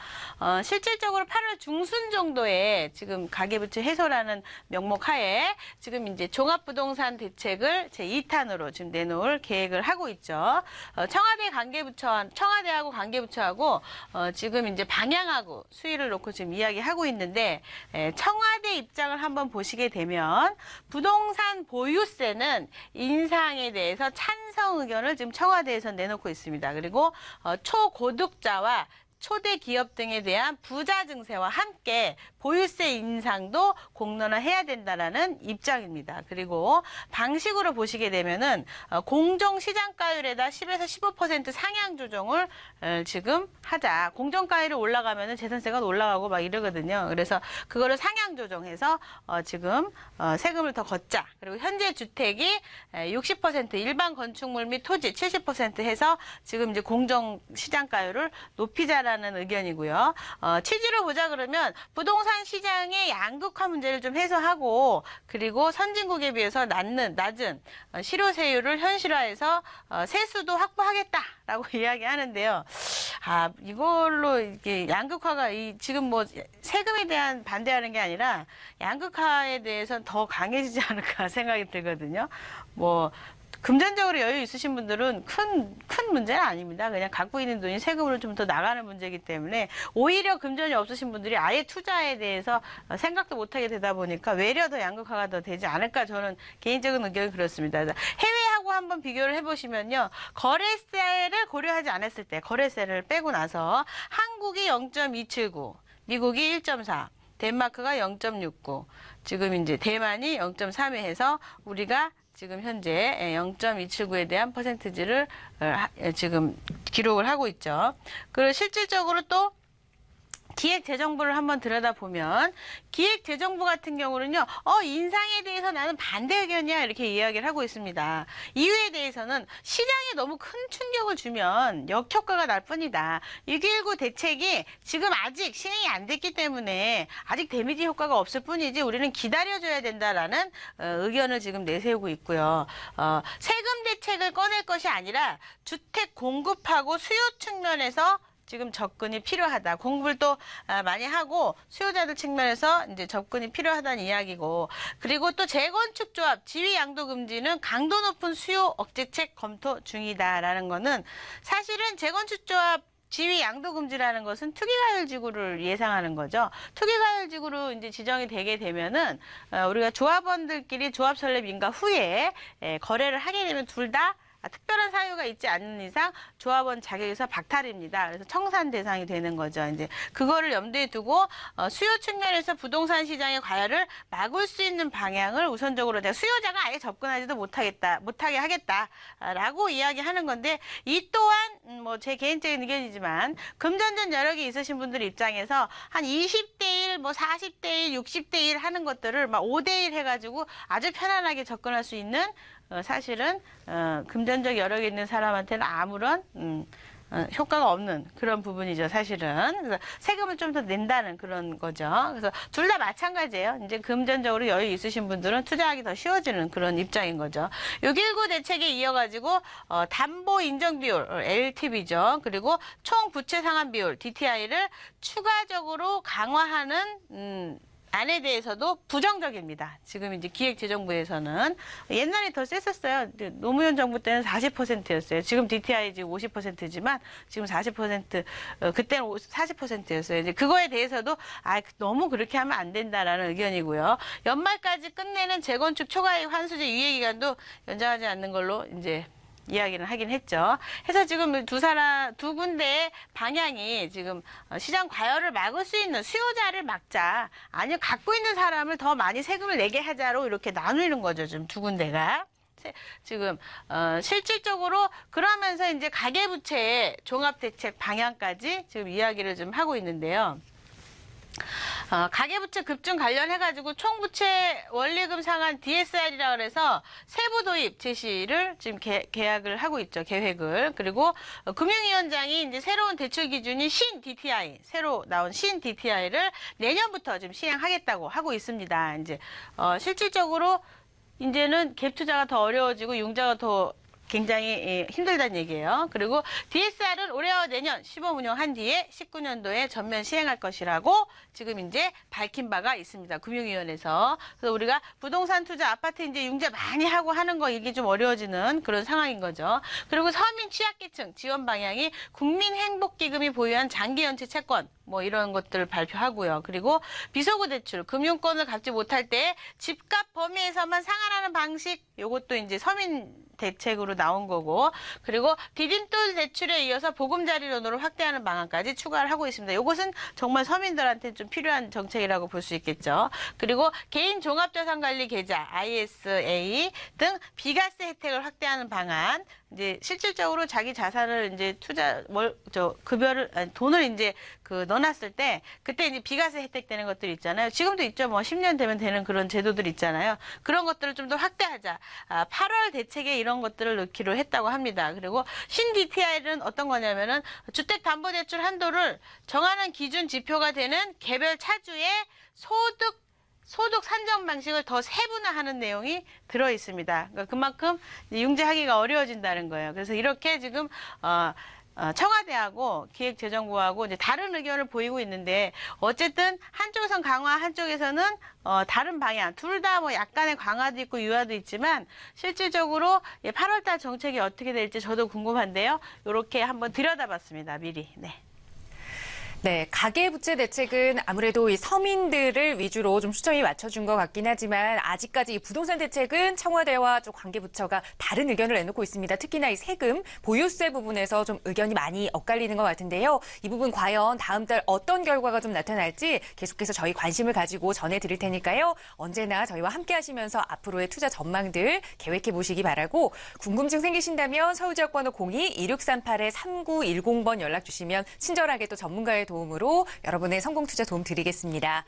실질적으로 8월 중순 정도에 지금 가계부채 해소라는 명목 하에 지금 이제 종합부동산 대책을 제2탄으로 지금 내놓을 계획을 하고 있죠. 청와대하고 관계부처하고 지금 이제 방향하고 수위를 놓고 지금 이야기하고 있는데 청와대 입장을 한번 보시게 되면 부동산 보유세는 인상에 대해서 찬성 의견을 지금 청와대에서 내놓고 있습니다. 그리고 초고득자와 초대 기업 등에 대한 부자 증세와 함께 보유세 인상도 공론화해야 된다라는 입장입니다. 그리고 방식으로 보시게 되면은 공정시장가율에다 10에서 15% 상향 조정을 지금 하자. 공정가율이 올라가면은 재산세가 올라가고 막 이러거든요. 그래서 그거를 상향 조정해서 지금 세금을 더 걷자. 그리고 현재 주택이 60% 일반 건축물 및 토지 70% 해서 지금 이제 공정시장가율을 높이자라는 된다라는 의견이고요. 취지로 보자 그러면 부동산 시장의 양극화 문제를 좀 해소하고 그리고 선진국에 비해서 낮은 실효세율을 현실화해서 세수도 확보하겠다라고 이야기하는데요. 이걸로 이게 양극화가 지금 뭐 세금에 대한 반대하는 게 아니라 양극화에 대해서는 더 강해지지 않을까 생각이 들거든요. 뭐 금전적으로 여유 있으신 분들은 큰 문제는 아닙니다. 그냥 갖고 있는 돈이 세금으로 좀 더 나가는 문제이기 때문에 오히려 금전이 없으신 분들이 아예 투자에 대해서 생각도 못하게 되다 보니까 외려 더 양극화가 더 되지 않을까 저는 개인적인 의견이 그렇습니다. 해외하고 한번 비교를 해보시면요. 거래세를 고려하지 않았을 때 거래세를 빼고 나서 한국이 0.279, 미국이 1.4, 덴마크가 0.69, 지금 이제 대만이 0.32 해서 우리가 지금 현재 0.279에 대한 퍼센티지를 지금 기록을 하고 있죠. 그리고 실질적으로 또 기획재정부를 한번 들여다보면 기획재정부 같은 경우는요. 인상에 대해서 나는 반대 의견이야 이렇게 이야기를 하고 있습니다. 이유에 대해서는 시장에 너무 큰 충격을 주면 역효과가 날 뿐이다. 6.19 대책이 지금 아직 시행이 안 됐기 때문에 아직 데미지 효과가 없을 뿐이지 우리는 기다려줘야 된다라는 의견을 지금 내세우고 있고요. 세금 대책을 꺼낼 것이 아니라 주택 공급하고 수요 측면에서 지금 접근이 필요하다. 공부를 또 많이 하고 수요자들 측면에서 이제 접근이 필요하다는 이야기고 그리고 또 재건축 조합 지위 양도 금지는 강도 높은 수요 억제책 검토 중이다라는 거는 사실은 재건축 조합 지위 양도 금지라는 것은 투기과열지구를 예상하는 거죠. 투기과열지구로 이제 지정이 되게 되면은 우리가 조합원들끼리 조합 설립 인가 후에 거래를 하게 되면 둘 다 특별한 사유가 있지 않는 이상 조합원 자격에서 박탈입니다. 그래서 청산 대상이 되는 거죠. 이제 그거를 염두에 두고 수요 측면에서 부동산 시장의 과열을 막을 수 있는 방향을 우선적으로 수요자가 아예 접근하지도 못하게 하겠다라고 이야기하는 건데 이 또한 뭐 제 개인적인 의견이지만 금전적 여력이 있으신 분들 입장에서 한 20대 1, 뭐 40대 1, 60대 1 하는 것들을 막 5대 1 해가지고 아주 편안하게 접근할 수 있는 사실은 금전적 여력이 있는 사람한테는 아무런 효과가 없는 그런 부분이죠, 사실은. 그래서 세금을 좀 더 낸다는 그런 거죠. 그래서 둘 다 마찬가지예요. 이제 금전적으로 여유 있으신 분들은 투자하기 더 쉬워지는 그런 입장인 거죠. 6.19 대책에 이어가지고 담보 인정 비율 LTV죠. 그리고 총 부채 상환 비율 DTI를 추가적으로 강화하는 안에 대해서도 부정적입니다. 지금 이제 기획재정부에서는 옛날에 더 셌었어요. 노무현 정부 때는 40%였어요. 지금 DTI 지금 50%지만 지금 40% 그때는 40%였어요. 이제 그거에 대해서도 너무 그렇게 하면 안 된다라는 의견이고요. 연말까지 끝내는 재건축 초과이익 환수제 유예 기간도 연장하지 않는 걸로 이제 이야기는 하긴 했죠. 해서 지금 두 군데의 방향이 지금 시장 과열을 막을 수 있는 수요자를 막자. 아니면 갖고 있는 사람을 더 많이 세금을 내게 하자로 이렇게 나누는 거죠. 지금 두 군데가. 지금 실질적으로 그러면서 이제 가계부채의 종합대책 방향까지 지금 이야기를 좀 하고 있는데요. 가계부채 급증 관련해가지고 총부채 원리금 상환 DSR이라 그래서 세부 도입 제시를 지금 계약을 하고 있죠. 계획을. 그리고 금융위원장이 이제 새로운 대출 기준인 신 DTI, 새로 나온 신 DTI를 내년부터 지금 시행하겠다고 하고 있습니다. 이제 실질적으로 이제는 갭 투자가 더 어려워지고 융자가 더 굉장히 힘들다는 얘기예요. 그리고 DSR은 올해와 내년 시범 운영한 뒤에 19년도에 전면 시행할 것이라고 지금 이제 밝힌 바가 있습니다. 금융위원회에서. 그래서 우리가 부동산 투자, 아파트 이제 융자 많이 하고 하는 거 이게 좀 어려워지는 그런 상황인 거죠. 그리고 서민 취약계층 지원 방향이 국민행복기금이 보유한 장기연체 채권 뭐 이런 것들을 발표하고요. 그리고 비소구 대출, 금융권을 갚지 못할 때 집값 범위에서만 상환하는 방식 요것도 이제 서민 대책으로 나온 거고 그리고 디딤돌 대출에 이어서 보금자리론으로 확대하는 방안까지 추가를 하고 있습니다. 이것은 정말 서민들한테 좀 필요한 정책이라고 볼 수 있겠죠. 그리고 개인 종합자산관리 계좌 ISA 등 비과세 혜택을 확대하는 방안 이제 실질적으로 자기 자산을 이제 돈을 이제 그 넣어놨을 때 그때 이제 비과세 혜택 되는 것들 있잖아요. 지금도 있죠. 뭐 10년 되면 되는 그런 제도들 있잖아요. 그런 것들을 좀 더 확대하자. 8월 대책에 이런 것들을 넣기로 했다고 합니다. 그리고 신 DTI는 어떤 거냐면은 주택담보대출 한도를 정하는 기준 지표가 되는 개별 차주의 소득 산정 방식을 더 세분화하는 내용이 들어 있습니다. 그러니까 그만큼 융자하기가 어려워진다는 거예요. 그래서 이렇게 지금 청와대하고 기획재정부하고 이제 다른 의견을 보이고 있는데 어쨌든 한쪽에선 강화, 한쪽에서는 다른 방향. 둘 다 뭐 약간의 강화도 있고 유화도 있지만 실질적으로 8월달 정책이 어떻게 될지 저도 궁금한데요. 이렇게 한번 들여다봤습니다. 미리. 네. 네, 가계부채 대책은 아무래도 이 서민들을 위주로 좀 초점이 맞춰준 것 같긴 하지만 아직까지 이 부동산 대책은 청와대와 좀 관계부처가 다른 의견을 내놓고 있습니다. 특히나 이 세금, 보유세 부분에서 좀 의견이 많이 엇갈리는 것 같은데요. 이 부분 과연 다음 달 어떤 결과가 좀 나타날지 계속해서 저희 관심을 가지고 전해드릴 테니까요. 언제나 저희와 함께 하시면서 앞으로의 투자 전망들 계획해 보시기 바라고 궁금증 생기신다면 서울지역번호 02-2638-3910번 연락 주시면 친절하게 또 전문가의 도움으로 여러분의 성공 투자 도움 드리겠습니다.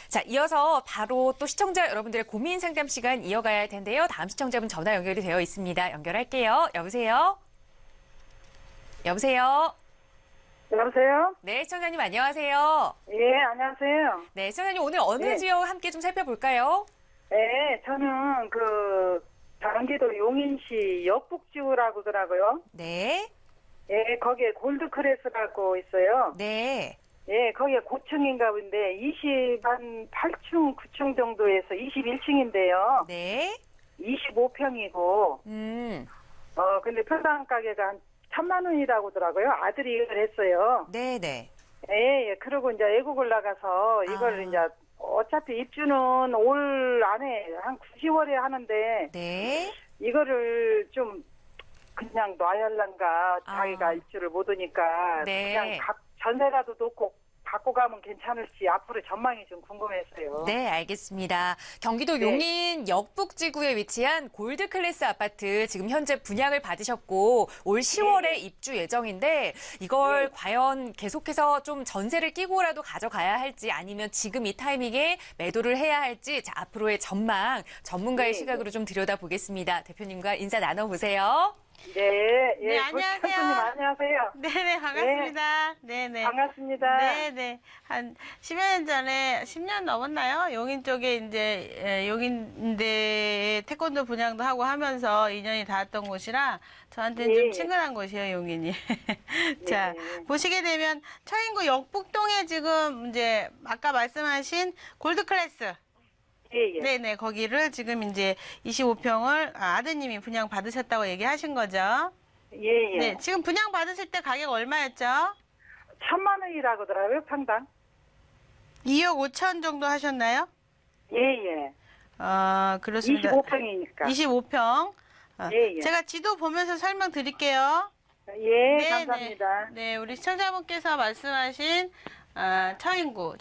자, 이어서 바로 또 시청자 여러분들의 고민 상담 시간 이어가야 할 텐데요. 다음 시청자분 전화 연결이 되어 있습니다. 연결할게요. 여보세요? 여보세요? 여보세요? 네, 시청자님 안녕하세요. 예, 안녕하세요. 네, 시청자님 오늘 어느 네. 지역 함께 좀 살펴볼까요? 네, 저는 경기도 용인시 역북지구라고 하더라고요. 네, 예, 거기에 골드크레스라고 있어요. 네, 예, 거기에 고층인가 본데 8층, 9층 정도에서 21층인데요. 네. 25평이고, 근데 평당 가격가 한 1,000만 원이라고 하더라고요. 아들이 이걸 했어요. 네, 네. 예, 그리고 이제 애국을 나가서 이걸 이제 어차피 입주는 올 안에 한 9, 10월에 하는데 네. 이거를 좀 그냥 놔야할란가 자기가 입주를 못 오니까 네. 그냥 전세라도 놓고 갖고 가면 괜찮을지 앞으로 전망이 좀 궁금했어요. 네, 알겠습니다. 경기도 네. 용인 역북지구에 위치한 골드클래스 아파트 지금 현재 분양을 받으셨고 올 10월에 입주 예정인데 이걸 과연 계속해서 좀 전세를 끼고라도 가져가야 할지 아니면 지금 이 타이밍에 매도를 해야 할지 자, 앞으로의 전망 전문가의 시각으로 좀 들여다보겠습니다. 대표님과 인사 나눠보세요. 네, 예, 네, 안녕하세요. 선생님 안녕하세요. 네네, 반갑습니다. 네네. 반갑습니다. 네네. 한 10여 년 전에, 10년 넘었나요? 용인 쪽에 이제, 용인대 태권도 분양도 하고 하면서 인연이 닿았던 곳이라 저한테는 좀 예. 친근한 곳이에요, 용인이. 자, 네. 보시게 되면 처인구 역북동에 지금 이제 아까 말씀하신 골드클래스. 예, 예. 네네, 거기를 지금 이제 25평을 아드님이 분양 받으셨다고 얘기하신 거죠? 예, 예. 네, 지금 분양 받으실 때 가격 얼마였죠? 1,000만 원이라고 하더라고요, 평당. 2억 5천 정도 하셨나요? 예, 예. 그렇습니다. 25평이니까. 25평. 예, 예. 제가 지도 보면서 설명드릴게요. 예, 네, 감사합니다. 네, 우리 시청자분께서 말씀하신 처인구.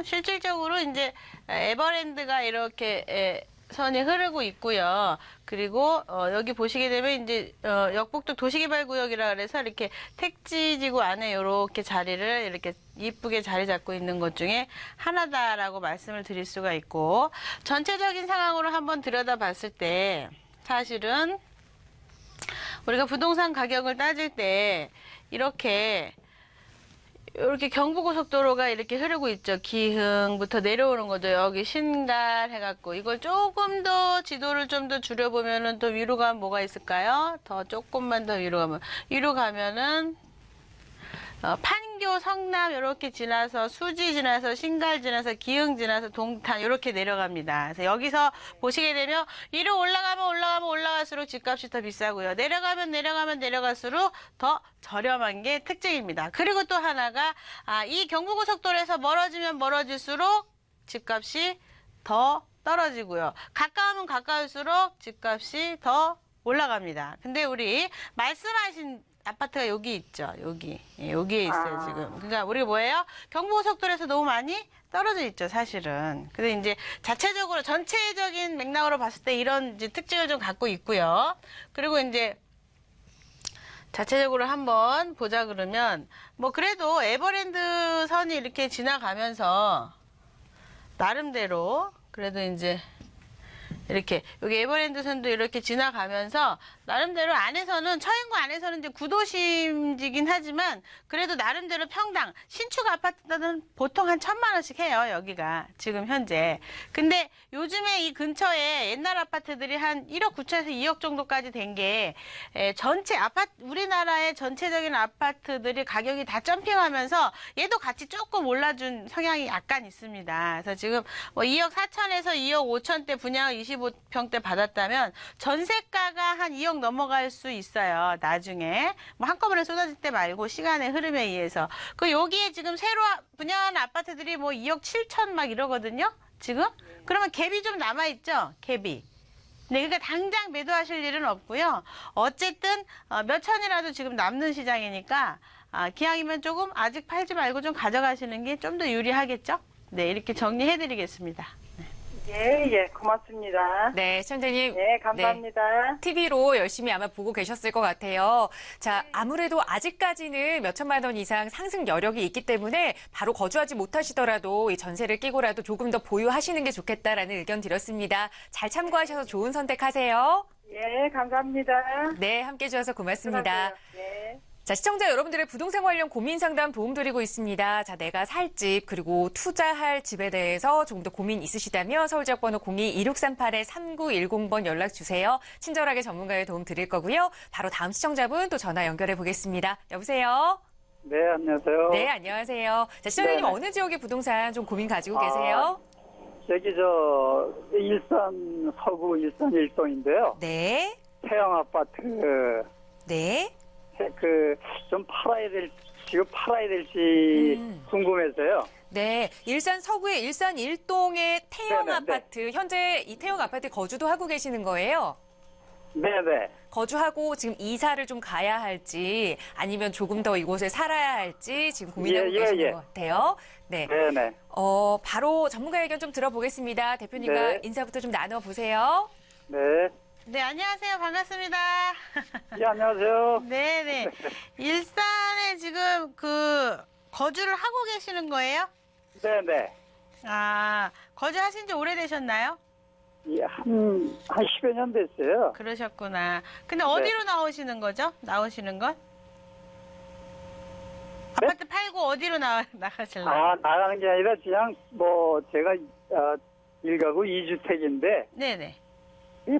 실질적으로 이제 에버랜드가 이렇게 선이 흐르고 있고요. 그리고 여기 보시게 되면 이제 역북도 도시개발구역이라 그래서 이렇게 택지지구 안에 이렇게 자리를 이렇게 이쁘게 자리 잡고 있는 것 중에 하나다라고 말씀을 드릴 수가 있고 전체적인 상황으로 한번 들여다봤을 때 사실은 우리가 부동산 가격을 따질 때 이렇게 경부고속도로가 이렇게 흐르고 있죠. 기흥부터 내려오는 거죠. 여기 신갈 해갖고 이걸 조금 더 지도를 좀 더 줄여보면은 또 위로 가면 뭐가 있을까요? 더 조금만 더 위로 가면은 판교, 성남 이렇게 지나서 수지 지나서 신갈 지나서 기흥 지나서 동탄 이렇게 내려갑니다. 그래서 여기서 보시게 되면 위로 올라갈수록 집값이 더 비싸고요. 내려가면 더 저렴한 게 특징입니다. 그리고 또 하나가 이 경부고속도로에서 멀어지면 멀어질수록 집값이 더 떨어지고요. 가까우면 가까울수록 집값이 더 올라갑니다. 근데 우리 말씀하신 아파트가 여기 있죠. 여기에 있어요, 지금. 그러니까 우리가 뭐예요? 경부고속도로에서 너무 많이 떨어져 있죠, 사실은. 근데 이제 자체적으로 전체적인 맥락으로 봤을 때 이런 이제 특징을 좀 갖고 있고요. 그리고 이제 자체적으로 한번 보자 그러면 뭐 그래도 에버랜드 선이 이렇게 지나가면서 나름대로 그래도 이제 이렇게 여기 에버랜드 선도 이렇게 지나가면서 나름대로 안에서는 처인구 안에서는 이제 구도심지긴 하지만 그래도 나름대로 평당 신축 아파트는 보통 한 1,000만 원씩 해요. 여기가 지금 현재. 근데 요즘에 이 근처에 옛날 아파트들이 한 1억 9천에서 2억 정도까지 된 게 전체 아파트 우리나라의 전체적인 아파트들이 가격이 다 점핑하면서 얘도 같이 조금 올라준 성향이 약간 있습니다. 그래서 지금 뭐 2억 4천에서 2억 5천대 분양 25평대 받았다면 전세가가 한 2억 넘어갈 수 있어요. 나중에 뭐 한꺼번에 쏟아질 때 말고 시간의 흐름에 의해서 그 여기에 지금 새로 분양하는 아파트들이 뭐 2억 7천 막 이러거든요. 지금 그러면 갭이 좀 남아 있죠. 갭이. 네, 그러니까 당장 매도하실 일은 없고요. 어쨌든 몇 천이라도 지금 남는 시장이니까 기왕이면 조금 아직 팔지 말고 좀 가져가시는 게 좀 더 유리하겠죠. 네, 이렇게 정리해드리겠습니다. 예, 고맙습니다. 네, 시청자님. 네, 감사합니다. TV로 열심히 아마 보고 계셨을 것 같아요. 자, 아무래도 아직까지는 몇 천만 원 이상 상승 여력이 있기 때문에 바로 거주하지 못하시더라도 이 전세를 끼고라도 조금 더 보유하시는 게 좋겠다라는 의견 드렸습니다. 잘 참고하셔서 좋은 선택하세요. 예, 감사합니다. 네, 함께 해주셔서 고맙습니다. 네. 자, 시청자 여러분들의 부동산 관련 고민 상담 도움드리고 있습니다. 자, 내가 살 집 그리고 투자할 집에 대해서 조금 더 고민 있으시다면 서울지역번호 02-2638-3910번 연락 주세요. 친절하게 전문가의 도움 드릴 거고요. 바로 다음 시청자분 또 전화 연결해 보겠습니다. 여보세요? 네, 안녕하세요. 네, 안녕하세요. 자, 시청자님 네. 어느 지역의 부동산 좀 고민 가지고 계세요? 여기 일산 서구 일산 일동인데요. 네. 태영 아파트 네. 좀 지금 팔아야 될지 궁금해서요. 네, 일산 서구의 일산 1동의 태영 네네, 아파트, 현재 이 태영 아파트에 거주도 하고 계시는 거예요? 네네. 거주하고 지금 이사를 좀 가야 할지 아니면 조금 더 이곳에 살아야 할지 지금 고민하고 계시는 것 같아요. 네. 네네. 바로 전문가 의견 좀 들어보겠습니다. 대표님과 네. 인사부터 좀 나눠보세요. 네. 네, 안녕하세요. 반갑습니다. 예, 안녕하세요. 네네. 일산에 지금 거주를 하고 계시는 거예요? 네네. 거주하신 지 오래되셨나요? 예, 한 10여 년 됐어요. 그러셨구나. 근데 어디로 나오시는 거죠? 나오시는 건? 아파트 팔고 어디로 나가실래요? 나가는 게 아니라 그냥 제가 1가구 2주택인데 네네.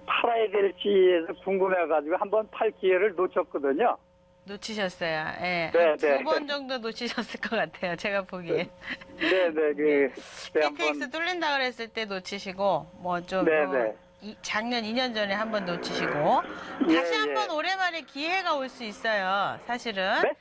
팔아야 될지에서 궁금해가지고 한번 팔 기회를 놓쳤거든요. 놓치셨어요. 예. 네, 두 네. 번 정도 놓치셨을 것 같아요. 제가 보기엔. 네네. KTX 뚫린다 그랬을 때 놓치시고, 네네. 작년 2년 전에 한 번 놓치시고, 예, 다시 한 예. 번 오랜만에 기회가 올 수 있어요. 사실은. 네?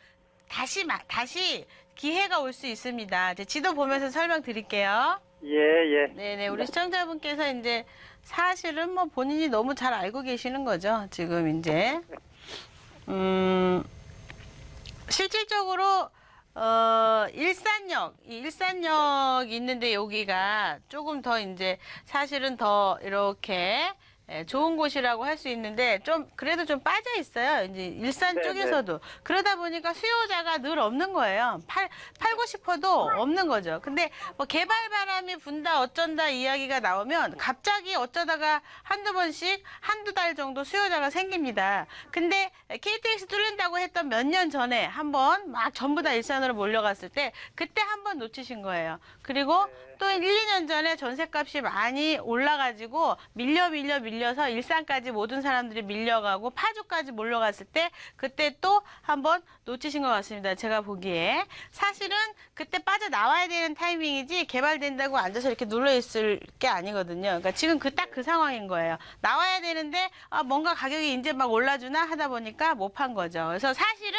다시 기회가 올 수 있습니다. 이제 지도 보면서 설명드릴게요. 예. 네네. 우리 시청자분께서 이제 사실은 본인이 너무 잘 알고 계시는 거죠. 지금 이제. 실질적으로 일산역 있는데 여기가 조금 더 이제 사실은 더 이렇게 좋은 곳이라고 할 수 있는데 그래도 좀 빠져 있어요. 이제 일산 네, 쪽에서도. 그러다 보니까 수요자가 늘 없는 거예요. 팔고 싶어도 없는 거죠. 근데 개발 바람이 분다 어쩐다 이야기가 나오면 갑자기 어쩌다가 한두 번씩 한두 달 정도 수요자가 생깁니다. 근데 KTX 뚫린다고 했던 몇 년 전에 한번 막 전부 다 일산으로 몰려갔을 때 그때 한번 놓치신 거예요. 그리고 또 1, 2년 전에 전셋값이 많이 올라가지고 밀려서 일산까지 모든 사람들이 밀려가고 파주까지 몰려갔을 때 그때 또 한번 놓치신 것 같습니다. 제가 보기에. 사실은 그때 빠져나와야 되는 타이밍이지 개발된다고 앉아서 이렇게 눌러있을 게 아니거든요. 그러니까 지금 딱 그 상황인 거예요. 나와야 되는데 뭔가 가격이 이제 막 올라주나 하다 보니까 못 판 거죠. 그래서 사실은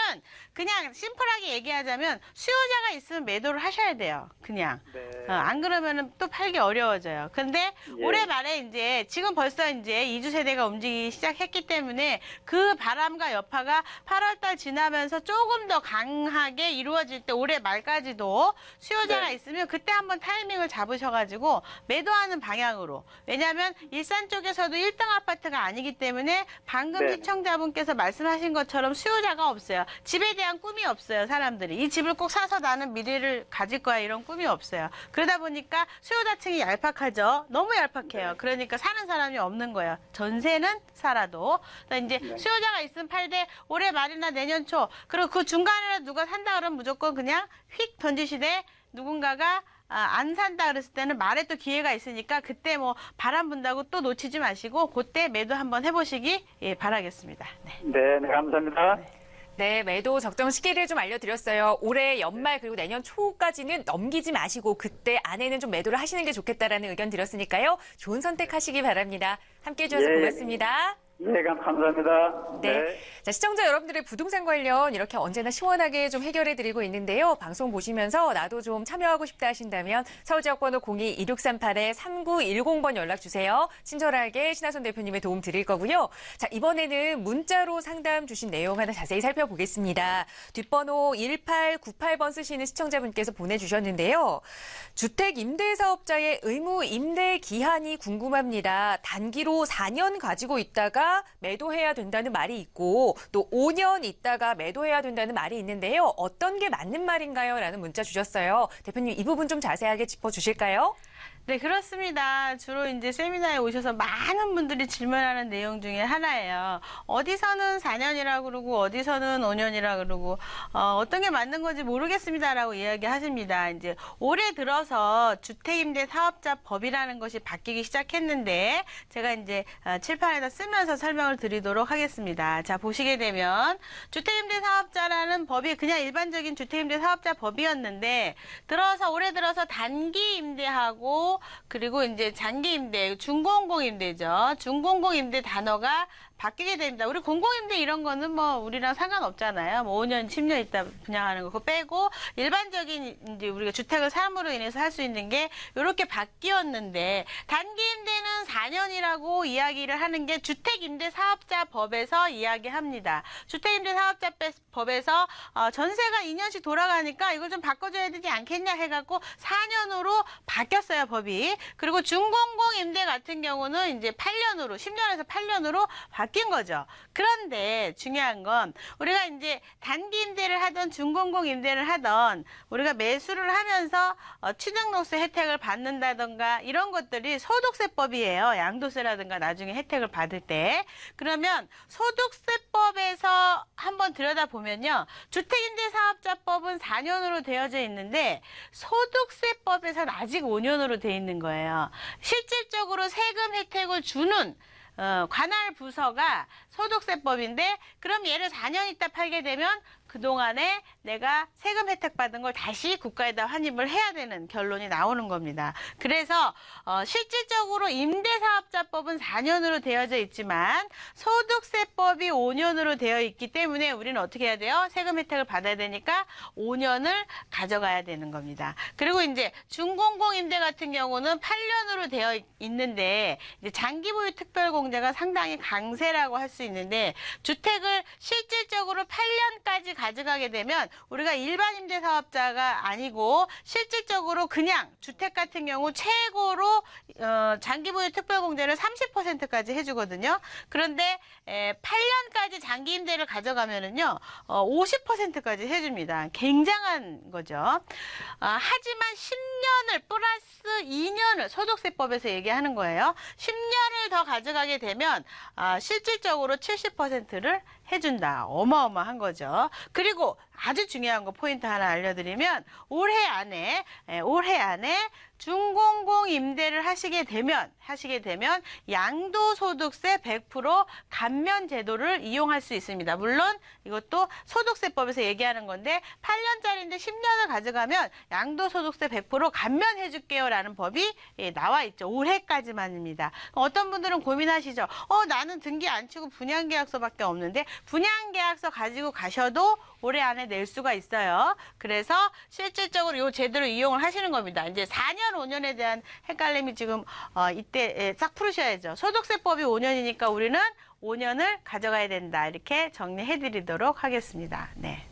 그냥 심플하게 얘기하자면 수요자가 있으면 매도를 하셔야 돼요. 그냥. 네. 안 그러면은 또 팔기 어려워져요. 근데 예. 올해 말에 이제 지금 벌써 이제 이제 이주 세대가 움직이기 시작했기 때문에 그 바람과 여파가 8월달 지나면서 조금 더 강하게 이루어질 때 올해 말까지도 수요자가 네. 있으면 그때 한번 타이밍을 잡으셔가지고 매도하는 방향으로. 왜냐하면 일산 쪽에서도 1등 아파트가 아니기 때문에 방금 네. 시청자분께서 말씀하신 것처럼 수요자가 없어요. 집에 대한 꿈이 없어요, 사람들이. 이 집을 꼭 사서 나는 미래를 가질 거야 이런 꿈이 없어요. 그러다 보니까 수요자층이 얄팍하죠. 너무 얄팍해요. 그러니까 사는 사람이 없는 거예요. 전세는 살아도. 그래서 이제 수요자가 있으면 팔되 올해 말이나 내년 초, 그리고 그 중간에 누가 산다 그러면 무조건 그냥 휙 던지시되 누군가가 안 산다 그랬을 때는 말에 또 기회가 있으니까 그때 뭐 바람 분다고 또 놓치지 마시고 그때 매도 한번 해보시기 바라겠습니다. 네. 네, 감사합니다. 네, 매도 적정 시기를 좀 알려드렸어요. 올해 연말 그리고 내년 초까지는 넘기지 마시고 그때 안에는 좀 매도를 하시는 게 좋겠다라는 의견 드렸으니까요. 좋은 선택하시기 바랍니다. 함께해 주셔서 예. 고맙습니다. 네, 감사합니다. 네. 자, 시청자 여러분들의 부동산 관련 이렇게 언제나 시원하게 좀 해결해드리고 있는데요. 방송 보시면서 나도 좀 참여하고 싶다 하신다면 서울지역번호 02-2638-3910번 연락주세요. 친절하게 신하선 대표님의 도움 드릴 거고요. 자, 이번에는 문자로 상담 주신 내용 하나 자세히 살펴보겠습니다. 뒷번호 1898번 쓰시는 시청자분께서 보내주셨는데요. 주택 임대사업자의 의무 임대 기한이 궁금합니다. 단기로 4년 가지고 있다가 매도해야 된다는 말이 있고 또 5년 있다가 매도해야 된다는 말이 있는데요. 어떤 게 맞는 말인가요? 라는 문자 주셨어요. 대표님 이 부분 좀 자세하게 짚어주실까요? 네, 그렇습니다. 주로 이제 세미나에 오셔서 많은 분들이 질문하는 내용 중에 하나예요. 어디서는 4년이라고 그러고 어디서는 5년이라고 그러고 어떤 게 맞는 건지 모르겠습니다라고 이야기하십니다. 이제 올해 들어서 주택임대사업자법이라는 것이 바뀌기 시작했는데 제가 이제 칠판에다 쓰면서 설명을 드리도록 하겠습니다. 자, 보시게 되면 주택임대사업자라는 법이 그냥 일반적인 주택임대사업자법이었는데 올해 들어서 단기 임대하고 그리고 이제 장기 임대, 중공공 임대죠. 중공공 임대 단어가 바뀌게 됩니다. 우리 공공임대 이런 거는 뭐 우리랑 상관없잖아요. 뭐 5년, 10년 있다 분양하는 거 그거 빼고 일반적인 이제 우리가 주택을 사람으로 인해서 할 수 있는 게 이렇게 바뀌었는데 단기임대는 4년이라고 이야기를 하는 게 주택임대사업자법에서 이야기합니다. 주택임대사업자법에서 전세가 2년씩 돌아가니까 이걸 좀 바꿔줘야 되지 않겠냐 해갖고 4년으로 바뀌었어요, 법이. 그리고 중공공 임대 같은 경우는 이제 8년으로 10년에서 8년으로 바뀐 거죠. 그런데 중요한 건 우리가 이제 단기 임대를 하던 중공공 임대를 하던 우리가 매수를 하면서 취득록세 혜택을 받는다던가 이런 것들이 소득세법이에요. 양도세라든가 나중에 혜택을 받을 때. 그러면 소득세법에서 한번 들여다보면요. 주택임대사업자법은 4년으로 되어져 있는데 소득세법에서는 아직 5년으로 되어 있는 거예요. 실질적으로 세금 혜택을 주는 관할 부서가 소득세법인데 그럼 얘를 4년 있다 팔게 되면 그동안에 내가 세금 혜택 받은 걸 다시 국가에다 환입을 해야 되는 결론이 나오는 겁니다. 그래서 실질적으로 임대사업자법은 4년으로 되어져 있지만 소득세법이 5년으로 되어 있기 때문에 우리는 어떻게 해야 돼요? 세금 혜택을 받아야 되니까 5년을 가져가야 되는 겁니다. 그리고 이제 중공공 임대 같은 경우는 8년으로 되어 있는데 이제 장기보유 특별공제가 상당히 강세라고 할 수 있는데 주택을 실질적으로 8년까지 가져가게 되면 우리가 일반 임대사업자가 아니고 실질적으로 그냥 주택 같은 경우 최고로 장기보유 특별공제를 30%까지 해주거든요. 그런데 8년까지 장기 임대를 가져가면은요 50%까지 해줍니다. 굉장한 거죠. 하지만 10년을 플러스 2년을 소득세법에서 얘기하는 거예요. 10년을 더 가져가게 되면 실질적으로 70%를 해준다. 어마어마한 거죠. 그리고 아주 중요한 거 포인트 하나 알려드리면 올해 안에 중공공 임대를 하시게 되면 양도소득세 100% 감면 제도를 이용할 수 있습니다. 물론 이것도 소득세법에서 얘기하는 건데 8년짜리인데 10년을 가져가면 양도소득세 100% 감면해 줄게요 라는 법이 나와 있죠. 올해까지만입니다. 어떤 분들은 고민하시죠. 나는 등기 안 치고 분양계약서밖에 없는데 분양계약서 가지고 가셔도 올해 안에 안에 낼 수가 있어요. 그래서 실질적으로 이 제도를 이용을 하시는 겁니다. 이제 4년, 5년에 대한 헷갈림이 지금 이때 싹 풀으셔야죠. 소득세법이 5년이니까 우리는 5년을 가져가야 된다. 이렇게 정리해드리도록 하겠습니다. 네.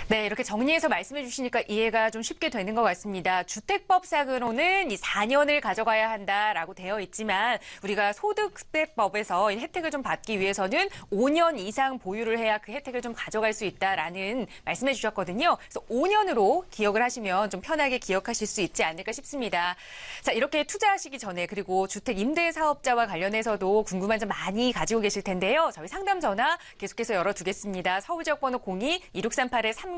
네, 이렇게 정리해서 말씀해 주시니까 이해가 좀 쉽게 되는 것 같습니다. 주택법상으로는 이 4년을 가져가야 한다라고 되어 있지만 우리가 소득세법에서 이 혜택을 좀 받기 위해서는 5년 이상 보유를 해야 그 혜택을 좀 가져갈 수 있다라는 말씀해 주셨거든요. 그래서 5년으로 기억을 하시면 좀 편하게 기억하실 수 있지 않을까 싶습니다. 자, 이렇게 투자하시기 전에 그리고 주택 임대 사업자와 관련해서도 궁금한 점 많이 가지고 계실 텐데요. 저희 상담 전화 계속해서 열어두겠습니다. 서울지역번호 02-2638-3910번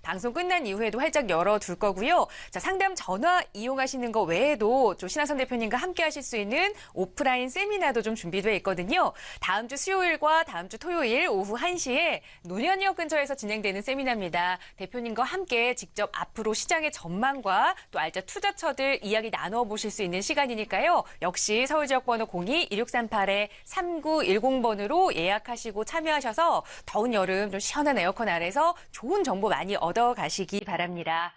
방송 끝난 이후에도 활짝 열어둘 거고요. 자, 상담 전화 이용하시는 거 외에도 좀 신하선 대표님과 함께 하실 수 있는 오프라인 세미나도 좀 준비되어 있거든요. 다음 주 수요일과 다음 주 토요일 오후 1시에 노년역 근처에서 진행되는 세미나입니다. 대표님과 함께 직접 앞으로 시장의 전망과 또 알짜 투자처들 이야기 나눠보실 수 있는 시간이니까요. 역시 서울지역번호 02-2638-3910번으로 예약하시고 참여하셔서 더운 여름 좀 시원한 에어컨 아래서 좋은 정보 많이 얻어가시기 바랍니다.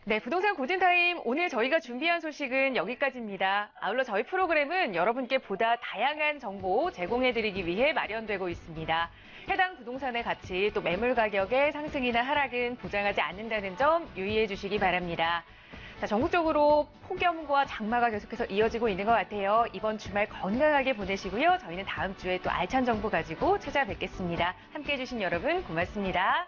네, 부동산 골든타임 오늘 저희가 준비한 소식은 여기까지입니다. 아울러 저희 프로그램은 여러분께 보다 다양한 정보 제공해드리기 위해 마련되고 있습니다. 해당 부동산의 가치 또 매물 가격의 상승이나 하락은 보장하지 않는다는 점 유의해 주시기 바랍니다. 자, 전국적으로 폭염과 장마가 계속해서 이어지고 있는 것 같아요. 이번 주말 건강하게 보내시고요. 저희는 다음 주에 또 알찬 정보 가지고 찾아뵙겠습니다. 함께해 주신 여러분 고맙습니다.